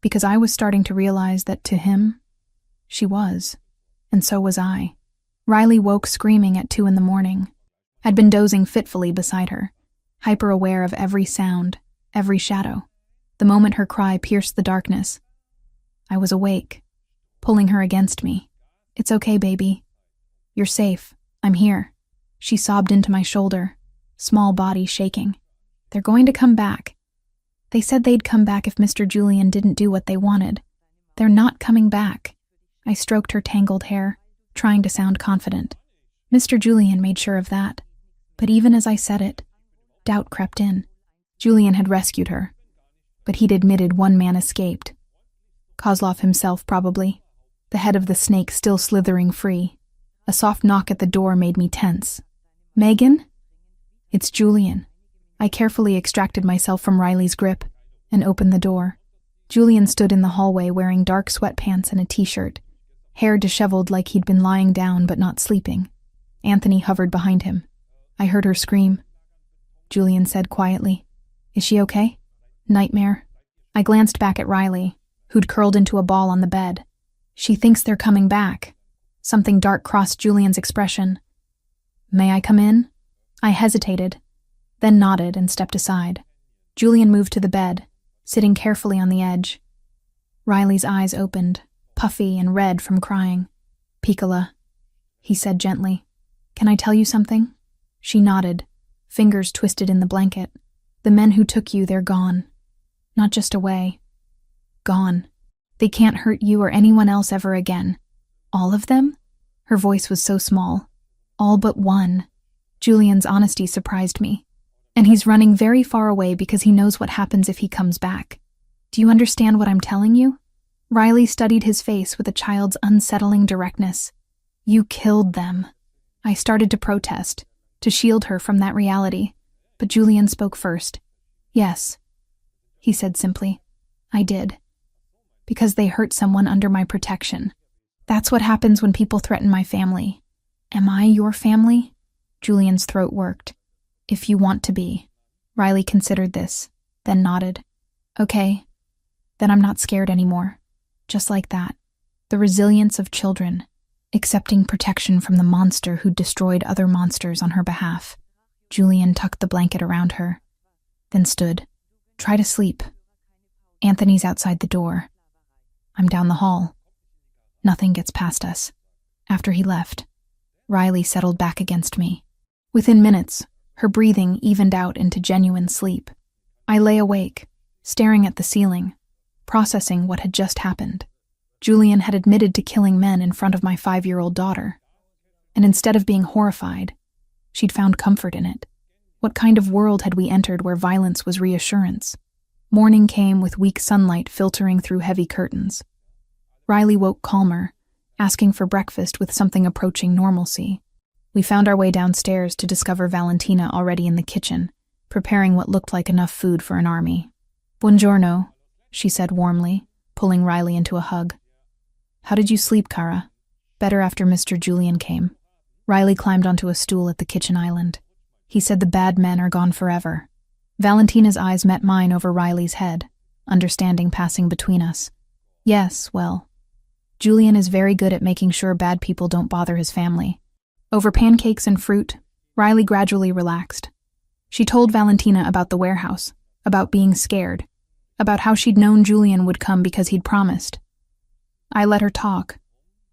Speaker 1: because I was starting to realize that to him, she was, and so was I. Riley woke screaming at 2 a.m. I'd been dozing fitfully beside her, hyper-aware of every sound, every shadow. The moment her cry pierced the darkness, I was awake, pulling her against me. "It's okay, baby. You're safe. I'm here." She sobbed into my shoulder, small body shaking. "They're going to come back. They said they'd come back if Mr. Julian didn't do what they wanted. They're not coming back." I stroked her tangled hair, trying to sound confident. Mr. Julian made sure of that. But even as I said it, doubt crept in. Julian had rescued her, but he'd admitted one man escaped. Kozlov himself, probably, the head of the snake still slithering free. A soft knock at the door made me tense. "Megan?" "It's Julian." I carefully extracted myself from Riley's grip and opened the door. Julian stood in the hallway wearing dark sweatpants and a t-shirt, hair disheveled like he'd been lying down but not sleeping. Anthony hovered behind him. I heard her scream. Julian said quietly, "Is she okay?" "Nightmare." I glanced back at Riley, who'd curled into a ball on the bed. "She thinks they're coming back." Something dark crossed Julian's expression. "May I come in?" I hesitated, then nodded and stepped aside. Julian moved to the bed, sitting carefully on the edge. Riley's eyes opened, puffy and red from crying. "Piccola," he said gently. "Can I tell you something?" She nodded, fingers twisted in the blanket. "The men who took you, they're gone. Not just away. Gone. They can't hurt you or anyone else ever again." "All of them?" Her voice was so small. "All but one." Julian's honesty surprised me. "And he's running very far away because he knows what happens if he comes back. Do you understand what I'm telling you?" Riley studied his face with a child's unsettling directness. "You killed them." I started to protest, to shield her from that reality, but Julian spoke first. "Yes," he said simply. "I did. Because they hurt someone under my protection. That's what happens when people threaten my family." "Am I your family?" Julian's throat worked. "If you want to be." Riley considered this, then nodded. "Okay, then I'm not scared anymore." Just like that. The resilience of children, accepting protection from the monster who destroyed other monsters on her behalf. Julian tucked the blanket around her, then stood. "Try to sleep. Anthony's outside the door. I'm down the hall. Nothing gets past us." After he left, Riley settled back against me. Within minutes, her breathing evened out into genuine sleep. I lay awake, staring at the ceiling, processing what had just happened. Julian had admitted to killing men in front of my 5-year-old daughter, and instead of being horrified, she'd found comfort in it. What kind of world had we entered where violence was reassurance? Morning came with weak sunlight filtering through heavy curtains. Riley woke calmer, asking for breakfast with something approaching normalcy. We found our way downstairs to discover Valentina already in the kitchen, preparing what looked like enough food for an army. "Buongiorno," she said warmly, pulling Riley into a hug. "How did you sleep, Cara?" "Better after Mr. Julian came." Riley climbed onto a stool at the kitchen island. "He said the bad men are gone forever." Valentina's eyes met mine over Riley's head, understanding passing between us. "Yes, well, Julian is very good at making sure bad people don't bother his family." Over pancakes and fruit, Riley gradually relaxed. She told Valentina about the warehouse, about being scared, about how she'd known Julian would come because he'd promised. I let her talk,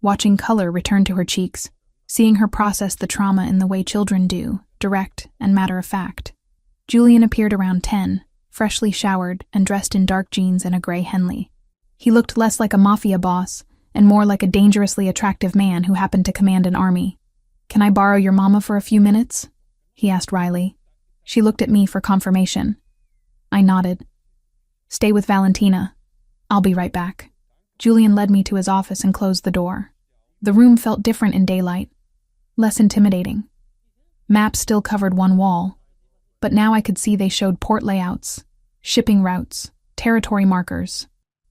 Speaker 1: watching color return to her cheeks, seeing her process the trauma in the way children do, direct and matter-of-fact. Julian appeared around 10, freshly showered and dressed in dark jeans and a gray Henley. He looked less like a Mafia boss and more like a dangerously attractive man who happened to command an army. "Can I borrow your mama for a few minutes?" he asked Riley. She looked at me for confirmation. I nodded. "Stay with Valentina. I'll be right back." Julian led me to his office and closed the door. The room felt different in daylight, less intimidating. Maps still covered one wall, but now I could see they showed port layouts, shipping routes, territory markers.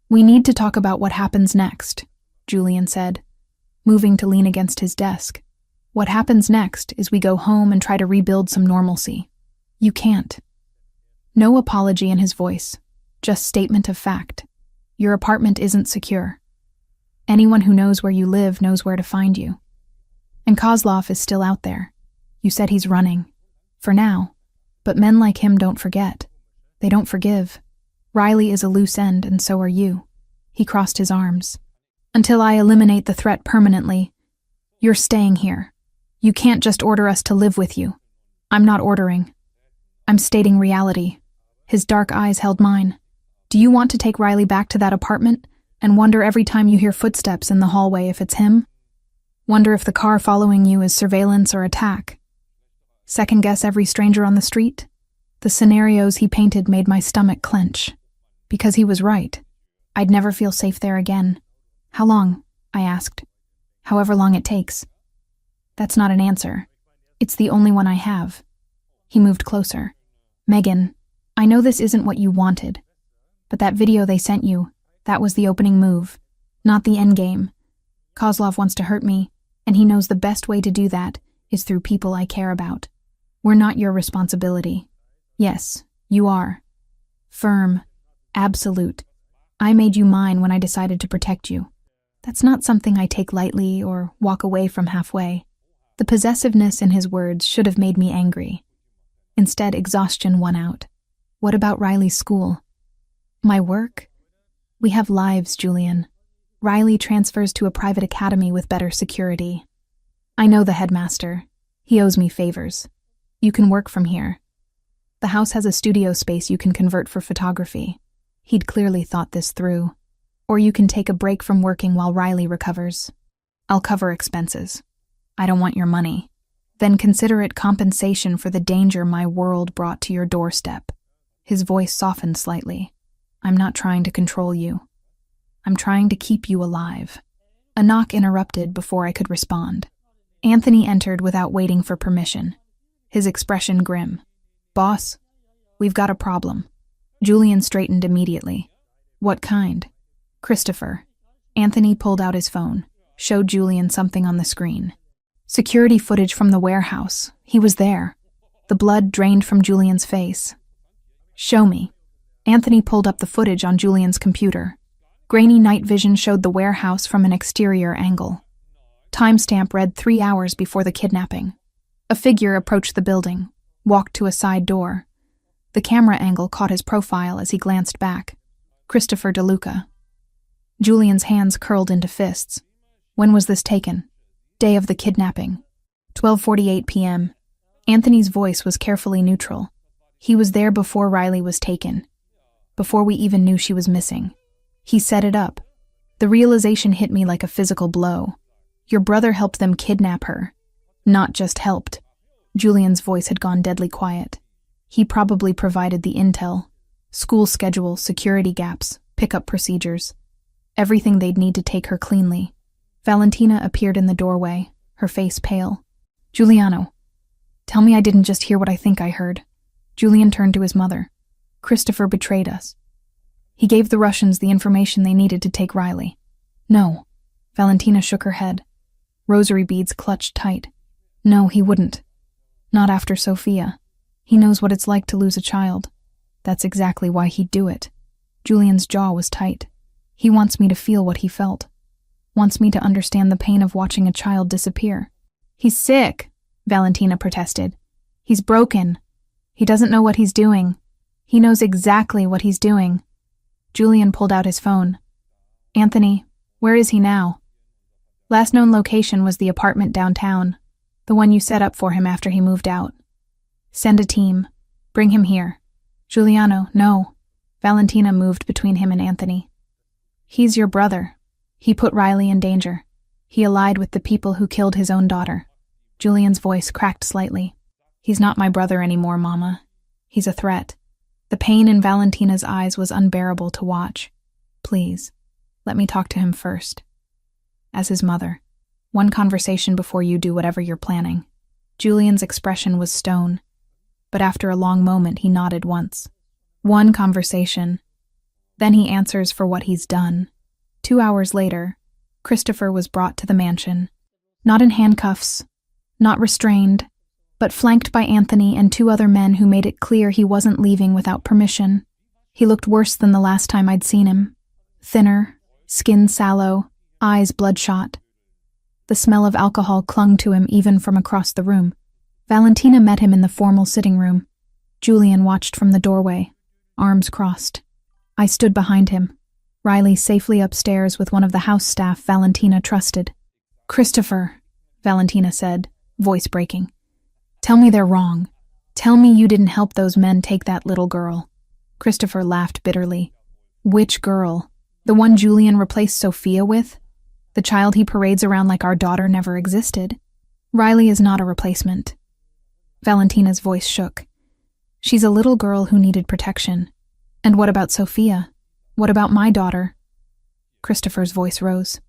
Speaker 1: "We need to talk about what happens next," Julian said, moving to lean against his desk. What happens next is we go home and try to rebuild some normalcy. You can't. No apology in his voice, just statement of fact. Your apartment isn't secure. Anyone who knows where you live knows where to find you. And Kozlov is still out there. You said he's running. For now. But men like him don't forget. They don't forgive. Riley is a loose end, and so are you. He crossed his arms. Until I eliminate the threat permanently, you're staying here. You can't just order us to live with you. I'm not ordering. I'm stating reality. His dark eyes held mine. Do you want to take Riley back to that apartment and wonder every time you hear footsteps in the hallway if it's him? Wonder if the car following you is surveillance or attack? Second guess every stranger on the street? The scenarios he painted made my stomach clench. Because he was right. I'd never feel safe there again. How long? I asked. However long it takes. That's not an answer. It's the only one I have. He moved closer. Megan, I know this isn't what you wanted, but that video they sent you, that was the opening move, not the end game. Kozlov wants to hurt me, and he knows the best way to do that is through people I care about. We're not your responsibility. Yes, you are. Firm. Absolute. I made you mine when I decided to protect you. That's not something I take lightly or walk away from halfway. The possessiveness in his words should have made me angry. Instead, exhaustion won out. What about Riley's school? My work? We have lives, Julian. Riley transfers to a private academy with better security. I know the headmaster. He owes me favors. You can work from here. The house has a studio space you can convert for photography. He'd clearly thought this through. Or you can take a break from working while Riley recovers. I'll cover expenses. I don't want your money. Then consider it compensation for the danger my world brought to your doorstep. His voice softened slightly. I'm not trying to control you. I'm trying to keep you alive. A knock interrupted before I could respond. Anthony entered without waiting for permission. His expression grim. Boss, we've got a problem. Julian straightened immediately. What kind? Christopher. Anthony pulled out his phone, showed Julian something on the screen. Security footage from the warehouse. He was there. The blood drained from Julian's face. Show me. Anthony pulled up the footage on Julian's computer. Grainy night vision showed the warehouse from an exterior angle. Timestamp read 3 hours before the kidnapping. A figure approached the building, walked to a side door. The camera angle caught his profile as he glanced back. Christopher DeLuca. Julian's hands curled into fists. When was this taken? Day of the kidnapping. 12:48 p.m. Anthony's voice was carefully neutral. He was there before Riley was taken. Before we even knew she was missing. He set it up. The realization hit me like a physical blow. Your brother helped them kidnap her. Not just helped. Julian's voice had gone deadly quiet. He probably provided the intel. School schedule, security gaps, pickup procedures. Everything they'd need to take her cleanly. Valentina appeared in the doorway, her face pale. Giuliano, tell me I didn't just hear what I think I heard. Julian turned to his mother. Christopher betrayed us. He gave the Russians the information they needed to take Riley. No. Valentina shook her head. Rosary beads clutched tight. No, he wouldn't. Not after Sophia. He knows what it's like to lose a child. That's exactly why he'd do it. Julian's jaw was tight. He wants me to feel what he felt. Wants me to understand the pain of watching a child disappear. He's sick, Valentina protested. He's broken. He doesn't know what he's doing. He knows exactly what he's doing. Julian pulled out his phone. Anthony, where is he now? Last known location was the apartment downtown, the one you set up for him after he moved out. Send a team. Bring him here. Giuliano, no. Valentina moved between him and Anthony. He's your brother. He put Riley in danger. He allied with the people who killed his own daughter. Julian's voice cracked slightly. He's not my brother anymore, Mama. He's a threat. The pain in Valentina's eyes was unbearable to watch. Please, let me talk to him first. As his mother. One conversation before you do whatever you're planning. Julian's expression was stone, but after a long moment he nodded once. One conversation. Then he answers for what he's done. 2 hours later, Christopher was brought to the mansion. Not in handcuffs, not restrained, but flanked by Anthony and two other men who made it clear he wasn't leaving without permission. He looked worse than the last time I'd seen him. Thinner, skin sallow, eyes bloodshot. The smell of alcohol clung to him even from across the room. Valentina met him in the formal sitting room. Julian watched from the doorway, arms crossed. I stood behind him, Riley safely upstairs with one of the house staff Valentina trusted. "Christopher," Valentina said, voice breaking. "Tell me they're wrong. Tell me you didn't help those men take that little girl." Christopher laughed bitterly. "Which girl? The one Julian replaced Sophia with? The child he parades around like our daughter never existed? Riley is not a replacement." Valentina's voice shook. "She's a little girl who needed protection. And what about Sophia? What about my daughter?" Christopher's voice rose.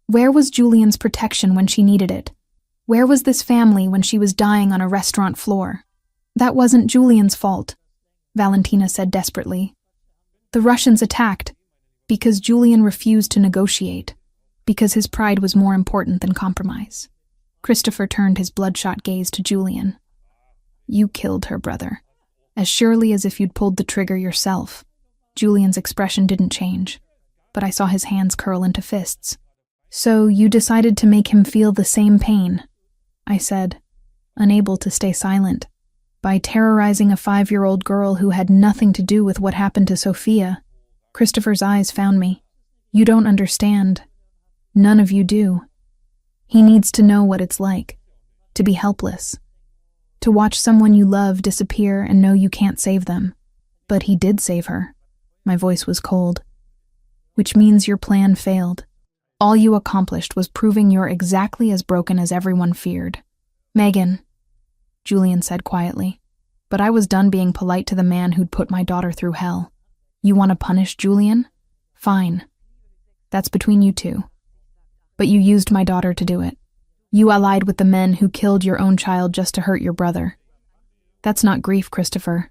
Speaker 1: "Where was Julian's protection when she needed it? Where was this family when she was dying on a restaurant floor? That wasn't Julian's fault," Valentina said desperately. "The Russians attacked because Julian refused to negotiate, because his pride was more important than compromise." Christopher turned his bloodshot gaze to Julian. "You killed her, brother. As surely as if you'd pulled the trigger yourself." Julian's expression didn't change, but I saw his hands curl into fists. "So you decided to make him feel the same pain," I said, unable to stay silent, "by terrorizing a 5-year-old girl who had nothing to do with what happened to Sophia." Christopher's eyes found me. "You don't understand. None of you do. He needs to know what it's like, to be helpless, to watch someone you love disappear and know you can't save them. But he did save her." My voice was cold. "Which means your plan failed. All you accomplished was proving you're exactly as broken as everyone feared." "Megan," Julian said quietly, "but I was done being polite to the man who'd put my daughter through hell. You want to punish Julian? Fine. That's between you two. But you used my daughter to do it. You allied with the men who killed your own child just to hurt your brother. That's not grief, Christopher.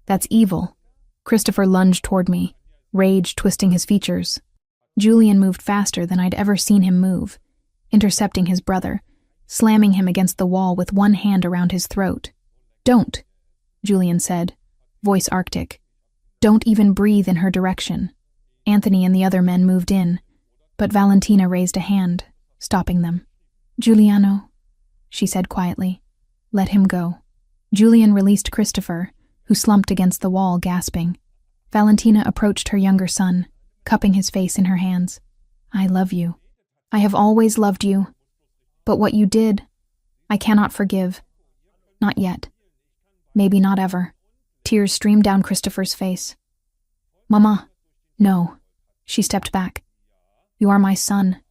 Speaker 1: That's evil." Christopher lunged toward me, rage twisting his features. Julian moved faster than I'd ever seen him move, intercepting his brother, slamming him against the wall with one hand around his throat. "Don't," Julian said, voice arctic. "Don't even breathe in her direction." Anthony and the other men moved in, but Valentina raised a hand, stopping them. "Giuliano," she said quietly, "let him go." Julian released Christopher, who slumped against the wall, gasping. Valentina approached her younger son, cupping his face in her hands. "I love you. I have always loved you. But what you did, I cannot forgive. Not yet. Maybe not ever." Tears streamed down Christopher's face. "Mama, no." She stepped back. "You are my son.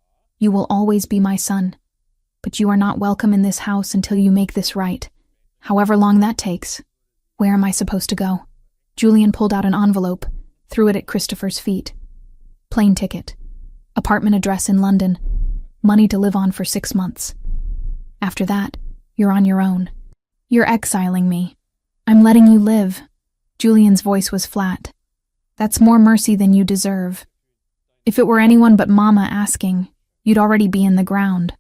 Speaker 1: You will always be my son. But you are not welcome in this house until you make this right. However long that takes. Where am I supposed to go?" Julian pulled out an envelope, threw it at Christopher's feet. "Plane ticket. Apartment address in London. Money to live on for 6 months. After that, you're on your own. You're exiling me. I'm letting you live." Julian's voice was flat. "That's more mercy than you deserve. If it were anyone but Mama asking, you'd already be in the ground."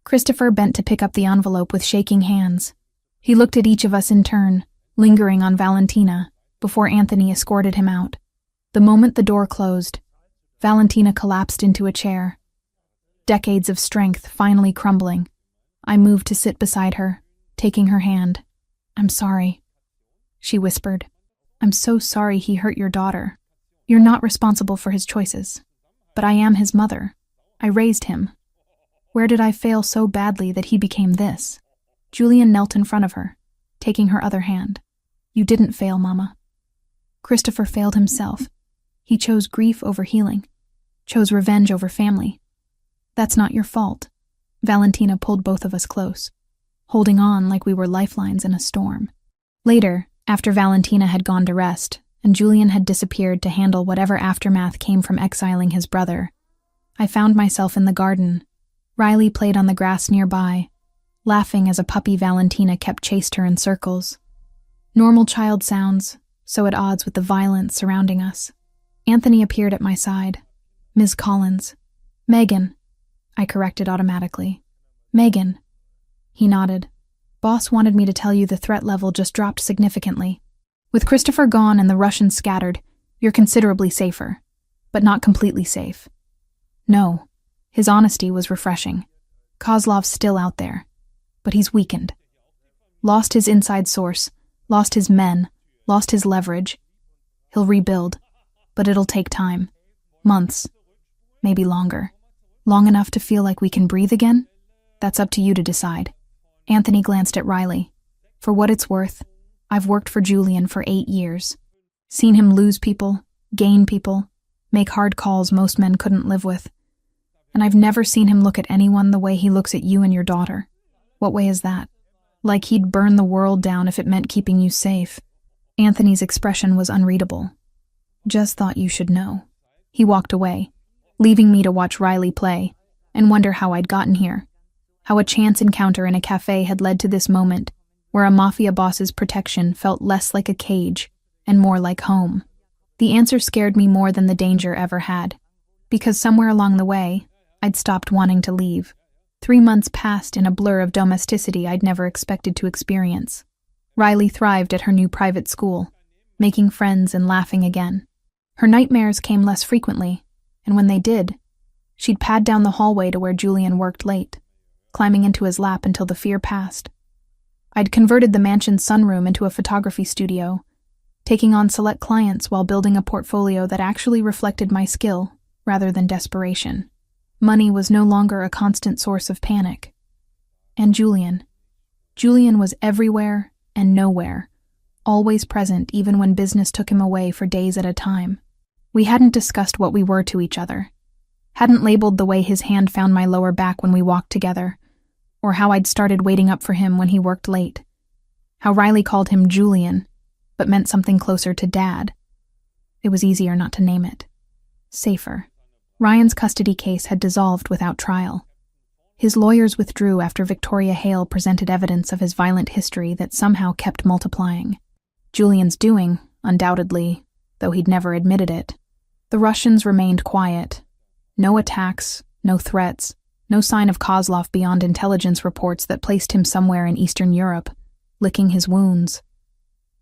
Speaker 1: Christopher bent to pick up the envelope with shaking hands. He looked at each of us in turn, lingering on Valentina, before Anthony escorted him out. The moment the door closed, Valentina collapsed into a chair. Decades of strength finally crumbling. I moved to sit beside her, taking her hand. "I'm sorry," she whispered. "I'm so sorry he hurt your daughter. You're not responsible for his choices. But I am his mother. I raised him. Where did I fail so badly that he became this?" Julian knelt in front of her, taking her other hand. "You didn't fail, Mama. Christopher failed himself. He chose grief over healing, chose revenge over family. That's not your fault." Valentina pulled both of us close, holding on like we were lifelines in a storm. Later, after Valentina had gone to rest, and Julian had disappeared to handle whatever aftermath came from exiling his brother, I found myself in the garden. Riley played on the grass nearby, laughing as a puppy Valentina kept chased her in circles. Normal child sounds, so at odds with the violence surrounding us. Anthony appeared at my side. "Ms. Collins." "Megan," I corrected automatically. "Megan." He nodded. Boss wanted me to tell you the threat level just dropped significantly. With Christopher gone and the Russians scattered, you're considerably safer, but not completely safe. No, his honesty was refreshing. Kozlov's still out there, but he's weakened. Lost his inside source, lost his men, lost his leverage. He'll rebuild, but it'll take time. Months, maybe longer. Long enough to feel like we can breathe again? That's up to you to decide. Anthony glanced at Riley. For what it's worth, I've worked for Julian for 8 years. Seen him lose people, gain people, make hard calls most men couldn't live with. And I've never seen him look at anyone the way he looks at you and your daughter. What way is that? Like he'd burn the world down if it meant keeping you safe. Anthony's expression was unreadable. Just thought you should know. He walked away, leaving me to watch Riley play and wonder how I'd gotten here. How a chance encounter in a cafe had led to this moment where a mafia boss's protection felt less like a cage and more like home. The answer scared me more than the danger ever had, because somewhere along the way, I'd stopped wanting to leave. 3 months passed in a blur of domesticity I'd never expected to experience. Riley thrived at her new private school, making friends and laughing again. Her nightmares came less frequently, and when they did, she'd pad down the hallway to where Julian worked late, climbing into his lap until the fear passed. I'd converted the mansion's sunroom into a photography studio, taking on select clients while building a portfolio that actually reflected my skill rather than desperation. Money was no longer a constant source of panic. And Julian. Julian was everywhere and nowhere, always present even when business took him away for days at a time. We hadn't discussed what we were to each other, hadn't labeled the way his hand found my lower back when we walked together, or how I'd started waiting up for him when he worked late, how Riley called him Julian, but meant something closer to Dad. It was easier not to name it. Safer. Ryan's custody case had dissolved without trial. His lawyers withdrew after Victoria Hale presented evidence of his violent history that somehow kept multiplying. Julian's doing, undoubtedly, though he'd never admitted it. The Russians remained quiet. No attacks, no threats, no sign of Kozlov beyond intelligence reports that placed him somewhere in Eastern Europe, licking his wounds.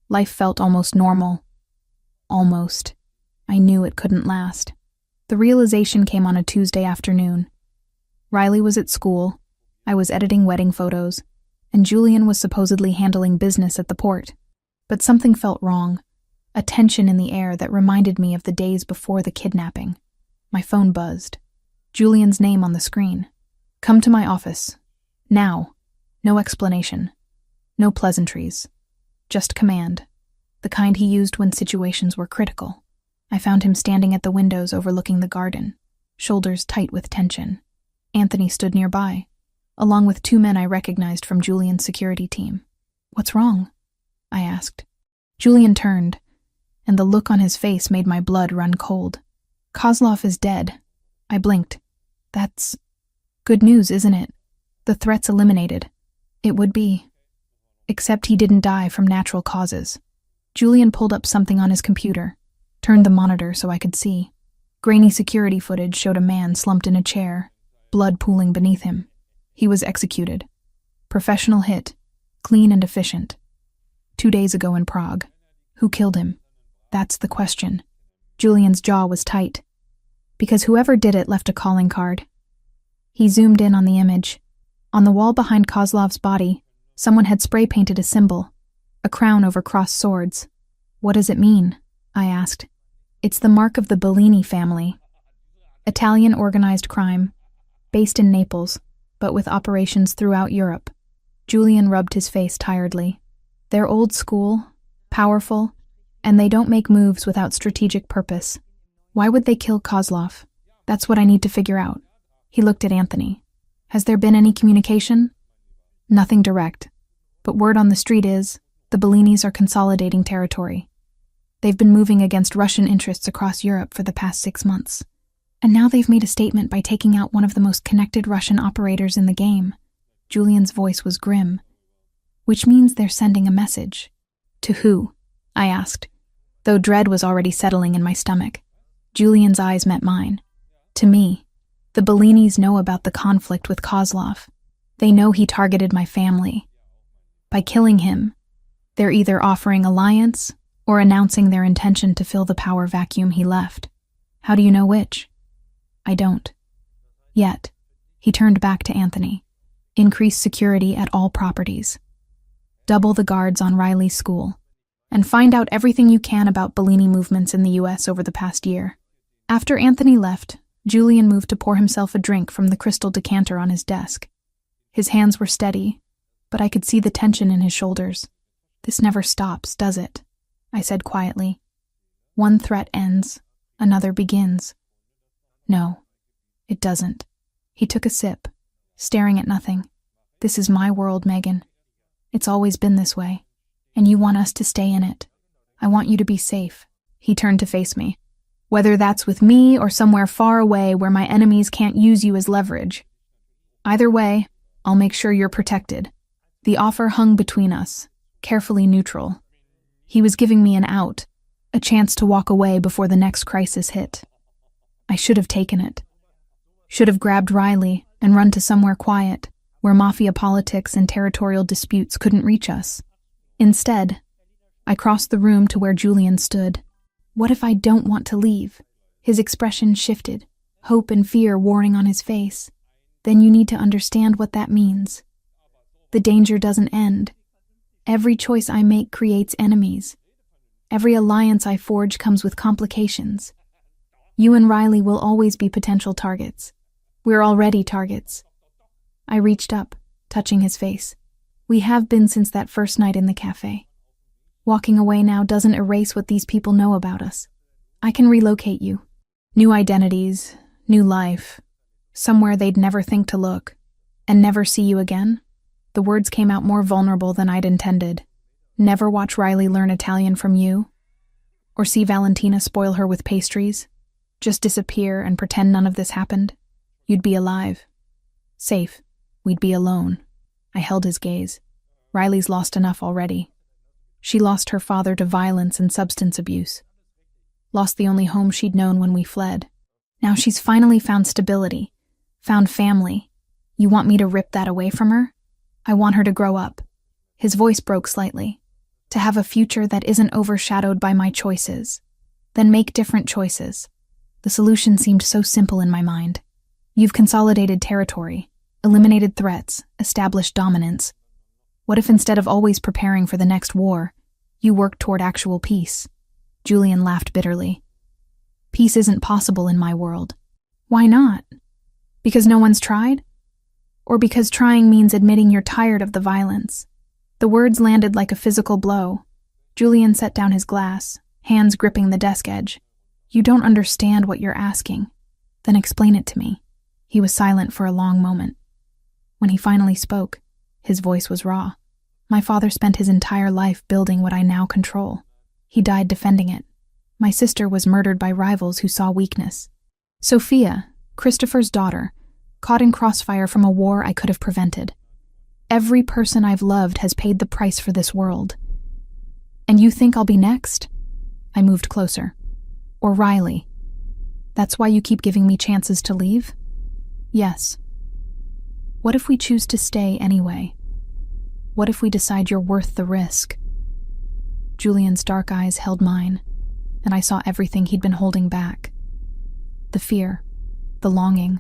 Speaker 1: Life felt almost normal. Almost. I knew it couldn't last. The realization came on a Tuesday afternoon. Riley was at school, I was editing wedding photos, and Julian was supposedly handling business at the port. But something felt wrong, a tension in the air that reminded me of the days before the kidnapping. My phone buzzed. Julian's name on the screen. Come to my office. Now. No explanation. No pleasantries. Just command. The kind he used when situations were critical. I found him standing at the windows overlooking the garden, shoulders tight with tension. Anthony stood nearby, along with 2 men I recognized from Julian's security team. What's wrong? I asked. Julian turned, and the look on his face made my blood run cold. Kozlov is dead. I blinked. That's good news, isn't it? The threat's eliminated. It would be. Except he didn't die from natural causes. Julian pulled up something on his computer, turned the monitor so I could see. Grainy security footage showed a man slumped in a chair, blood pooling beneath him. He was executed. Professional hit, clean and efficient. 2 days ago in Prague. Who killed him? That's the question. Julian's jaw was tight, because whoever did it left a calling card. He zoomed in on the image. On the wall behind Kozlov's body, someone had spray-painted a symbol, a crown over crossed swords. What does it mean? I asked. It's the mark of the Bellini family. Italian organized crime, based in Naples, but with operations throughout Europe. Julian rubbed his face tiredly. They're old school, powerful, and they don't make moves without strategic purpose. Why would they kill Kozlov? That's what I need to figure out. He looked at Anthony. Has there been any communication? Nothing direct, but word on the street is the Bellinis are consolidating territory. They've been moving against Russian interests across Europe for the past 6 months. And now they've made a statement by taking out one of the most connected Russian operators in the game. Julian's voice was grim. Which means they're sending a message. To who? I asked, though dread was already settling in my stomach. Julian's eyes met mine. To me. The Bellinis know about the conflict with Kozlov. They know he targeted my family. By killing him, they're either offering alliance or announcing their intention to fill the power vacuum he left. How do you know which? I don't. Yet, he turned back to Anthony. Increase security at all properties. Double the guards on Riley's school. And find out everything you can about Bellini movements in the US over the past year. After Anthony left, Julian moved to pour himself a drink from the crystal decanter on his desk. His hands were steady, but I could see the tension in his shoulders. This never stops, does it? I said quietly. One threat ends, another begins. No, it doesn't. He took a sip, staring at nothing. This is my world, Megan. It's always been this way, and you want us to stay in it. I want you to be safe. He turned to face me. Whether that's with me or somewhere far away where my enemies can't use you as leverage. Either way, I'll make sure you're protected. The offer hung between us, carefully neutral. He was giving me an out, a chance to walk away before the next crisis hit. I should have taken it. Should have grabbed Riley and run to somewhere quiet, where mafia politics and territorial disputes couldn't reach us. Instead, I crossed the room to where Julian stood. What if I don't want to leave? His expression shifted, hope and fear warring on his face. Then you need to understand what that means. The danger doesn't end. Every choice I make creates enemies. Every alliance I forge comes with complications. You and Riley will always be potential targets. We're already targets. I reached up, touching his face. We have been since that first night in the cafe. Walking away now doesn't erase what these people know about us. I can relocate you. New identities, new life. Somewhere they'd never think to look. And never see you again? The words came out more vulnerable than I'd intended. Never watch Riley learn Italian from you? Or see Valentina spoil her with pastries? Just disappear and pretend none of this happened? You'd be alive. Safe. We'd be alone. I held his gaze. Riley's lost enough already. She lost her father to violence and substance abuse. Lost the only home she'd known when we fled. Now she's finally found stability. Found family. You want me to rip that away from her? I want her to grow up. His voice broke slightly. To have a future that isn't overshadowed by my choices. Then make different choices. The solution seemed so simple in my mind. You've consolidated territory, eliminated threats, established dominance. What if instead of always preparing for the next war, you worked toward actual peace? Julian laughed bitterly. Peace isn't possible in my world. Why not? Because no one's tried? Or because trying means admitting you're tired of the violence? The words landed like a physical blow. Julian set down his glass, hands gripping the desk edge. You don't understand what you're asking. Then explain it to me. He was silent for a long moment. When he finally spoke, his voice was raw. My father spent his entire life building what I now control. He died defending it. My sister was murdered by rivals who saw weakness. Sophia, Christopher's daughter, caught in crossfire from a war I could have prevented. Every person I've loved has paid the price for this world. And you think I'll be next? I moved closer. Or Riley. That's why you keep giving me chances to leave? Yes. What if we choose to stay anyway? What if we decide you're worth the risk? Julian's dark eyes held mine, and I saw everything he'd been holding back. The fear, the longing,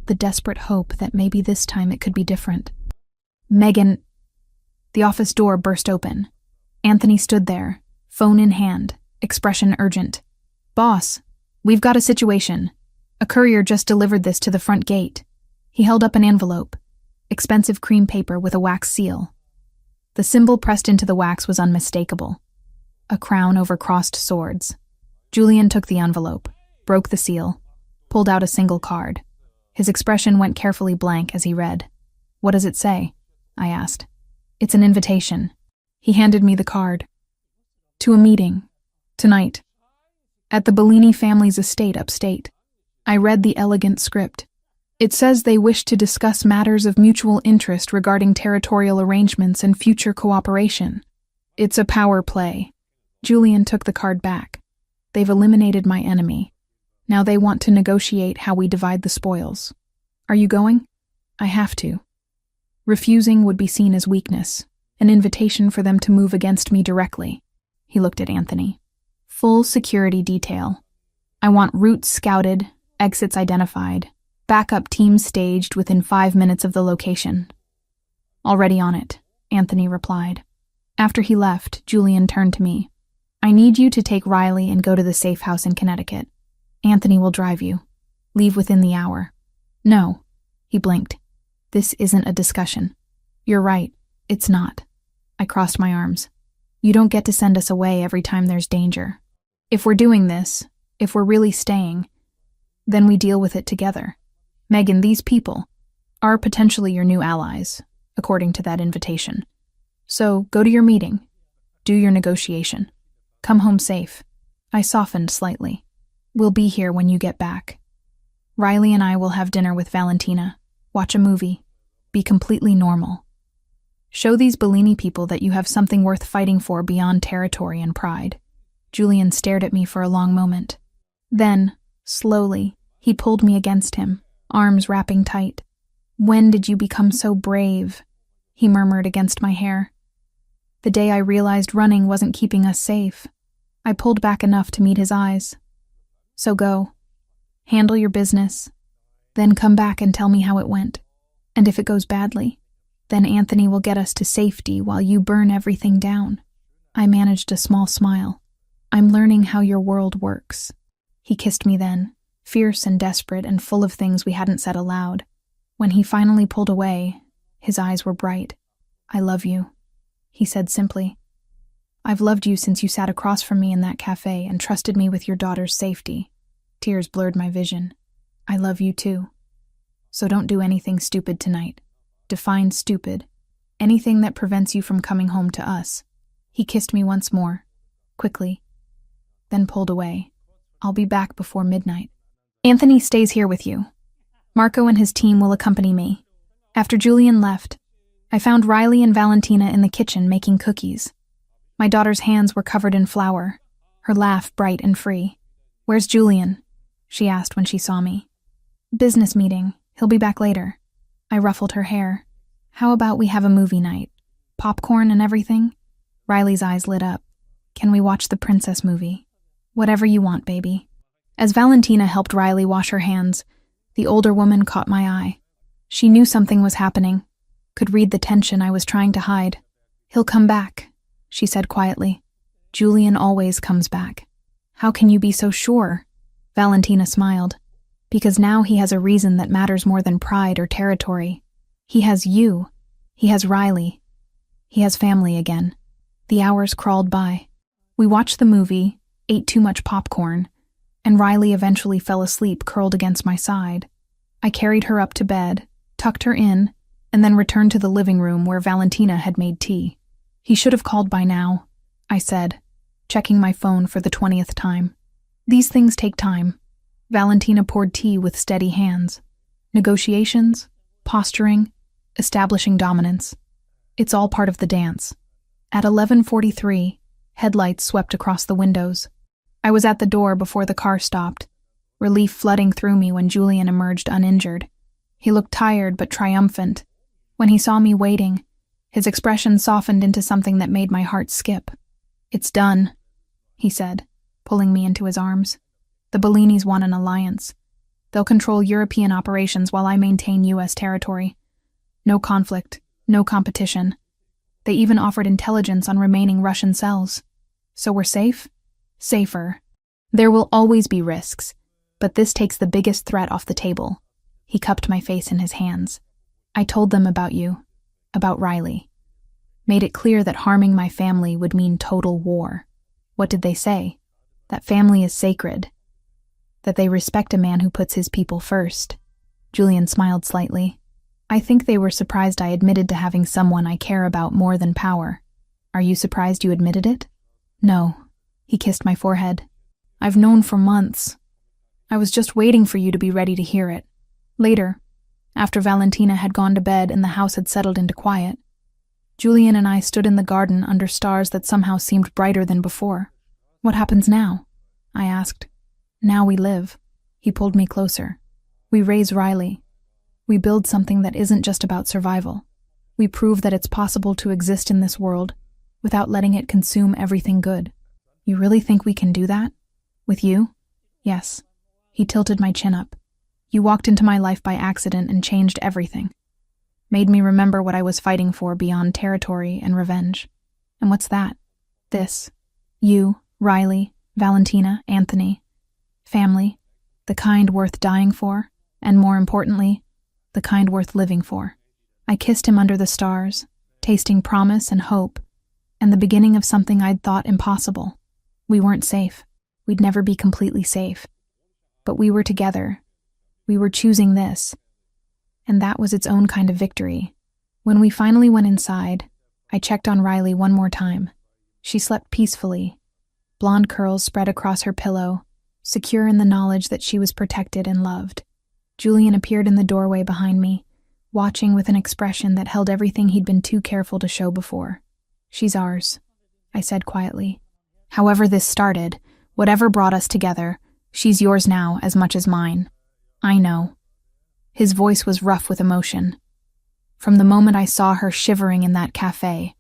Speaker 1: the desperate hope that maybe this time it could be different. Megan. The office door burst open. Anthony stood there, phone in hand, expression urgent. Boss, we've got a situation. A courier just delivered this to the front gate. He held up an envelope, expensive cream paper with a wax seal. The symbol pressed into the wax was unmistakable. A crown over crossed swords. Julian took the envelope, broke the seal, pulled out a single card. His expression went carefully blank as he read. What does it say? I asked. It's an invitation. He handed me the card. To a meeting. Tonight. At the Bellini family's estate upstate. I read the elegant script. It says they wish to discuss matters of mutual interest regarding territorial arrangements and future cooperation. It's a power play. Julian took the card back. They've eliminated my enemy. Now they want to negotiate how we divide the spoils. Are you going? I have to. Refusing would be seen as weakness, an invitation for them to move against me directly. He looked at Anthony. Full security detail. I want routes scouted, exits identified, backup teams staged within 5 minutes of the location. Already on it, Anthony replied. After he left, Julian turned to me. I need you to take Riley and go to the safe house in Connecticut. Anthony will drive you. Leave within the hour. No. He blinked. This isn't a discussion. You're right. It's not. I crossed my arms. You don't get to send us away every time there's danger. If we're doing this, if we're really staying, then we deal with it together. Megan, these people are potentially your new allies, according to that invitation. So go to your meeting. Do your negotiation. Come home safe. I softened slightly. We'll be here when you get back. Riley and I will have dinner with Valentina, watch a movie, be completely normal. Show these Bellini people that you have something worth fighting for beyond territory and pride. Julian stared at me for a long moment. Then, slowly, he pulled me against him, arms wrapping tight. When did you become so brave? He murmured against my hair. The day I realized running wasn't keeping us safe. I pulled back enough to meet his eyes. So go. Handle your business. Then come back and tell me how it went. And if it goes badly, then Anthony will get us to safety while you burn everything down. I managed a small smile. I'm learning how your world works. He kissed me then, fierce and desperate and full of things we hadn't said aloud. When he finally pulled away, his eyes were bright. I love you, he said simply. I've loved you since you sat across from me in that cafe and trusted me with your daughter's safety. Tears blurred my vision. I love you too. So don't do anything stupid tonight. Define stupid. Anything that prevents you from coming home to us. He kissed me once more, quickly, then pulled away. I'll be back before midnight. Anthony stays here with you. Marco and his team will accompany me. After Julian left, I found Riley and Valentina in the kitchen making cookies. My daughter's hands were covered in flour, her laugh bright and free. Where's Julian? She asked when she saw me. Business meeting. He'll be back later. I ruffled her hair. How about we have a movie night? Popcorn and everything? Riley's eyes lit up. Can we watch the princess movie? Whatever you want, baby. As Valentina helped Riley wash her hands, the older woman caught my eye. She knew something was happening, could read the tension I was trying to hide. He'll come back, she said quietly. Julian always comes back. How can you be so sure? Valentina smiled. Because now he has a reason that matters more than pride or territory. He has you. He has Riley. He has family again. The hours crawled by. We watched the movie, ate too much popcorn, and Riley eventually fell asleep curled against my side. I carried her up to bed, tucked her in, and then returned to the living room where Valentina had made tea. He should have called by now, I said, checking my phone for the 20th time. These things take time. Valentina poured tea with steady hands. Negotiations, posturing, establishing dominance. It's all part of the dance. At 11:43, headlights swept across the windows. I was at the door before the car stopped, relief flooding through me when Julian emerged uninjured. He looked tired but triumphant. When he saw me waiting, his expression softened into something that made my heart skip. It's done, he said, pulling me into his arms. The Bellinis want an alliance. They'll control European operations while I maintain U.S. territory. No conflict, no competition. They even offered intelligence on remaining Russian cells. So we're safe? Safer. There will always be risks, but this takes the biggest threat off the table. He cupped my face in his hands. I told them about you, about Riley. Made it clear that harming my family would mean total war. What did they say? That family is sacred. That they respect a man who puts his people first. Julian smiled slightly. I think they were surprised I admitted to having someone I care about more than power. Are you surprised you admitted it? No. He kissed my forehead. I've known for months. I was just waiting for you to be ready to hear it. Later, after Valentina had gone to bed and the house had settled into quiet, Julian and I stood in the garden under stars that somehow seemed brighter than before. What happens now? I asked. Now we live. He pulled me closer. We raise Riley. We build something that isn't just about survival. We prove that it's possible to exist in this world without letting it consume everything good. You really think we can do that? With you? Yes. He tilted my chin up. You walked into my life by accident and changed everything. Made me remember what I was fighting for beyond territory and revenge. And what's that? This. You, Riley, Valentina, Anthony. Family. The kind worth dying for, and more importantly, the kind worth living for. I kissed him under the stars, tasting promise and hope, and the beginning of something I'd thought impossible. We weren't safe. We'd never be completely safe. But we were together. We were choosing this. And that was its own kind of victory. When we finally went inside, I checked on Riley one more time. She slept peacefully, blonde curls spread across her pillow, secure in the knowledge that she was protected and loved. Julian appeared in the doorway behind me, watching with an expression that held everything he'd been too careful to show before. She's ours, I said quietly. However this started, whatever brought us together, she's yours now as much as mine. I know. His voice was rough with emotion. From the moment I saw her shivering in that cafe,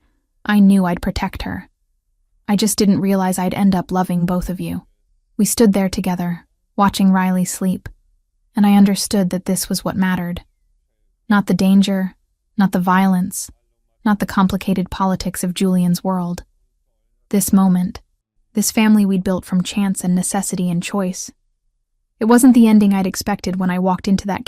Speaker 1: I knew I'd protect her. I just didn't realize I'd end up loving both of you. We stood there together, watching Riley sleep, and I understood that this was what mattered. Not the danger, not the violence, not the complicated politics of Julian's world. This moment, this family we'd built from chance and necessity and choice. It wasn't the ending I'd expected when I walked into that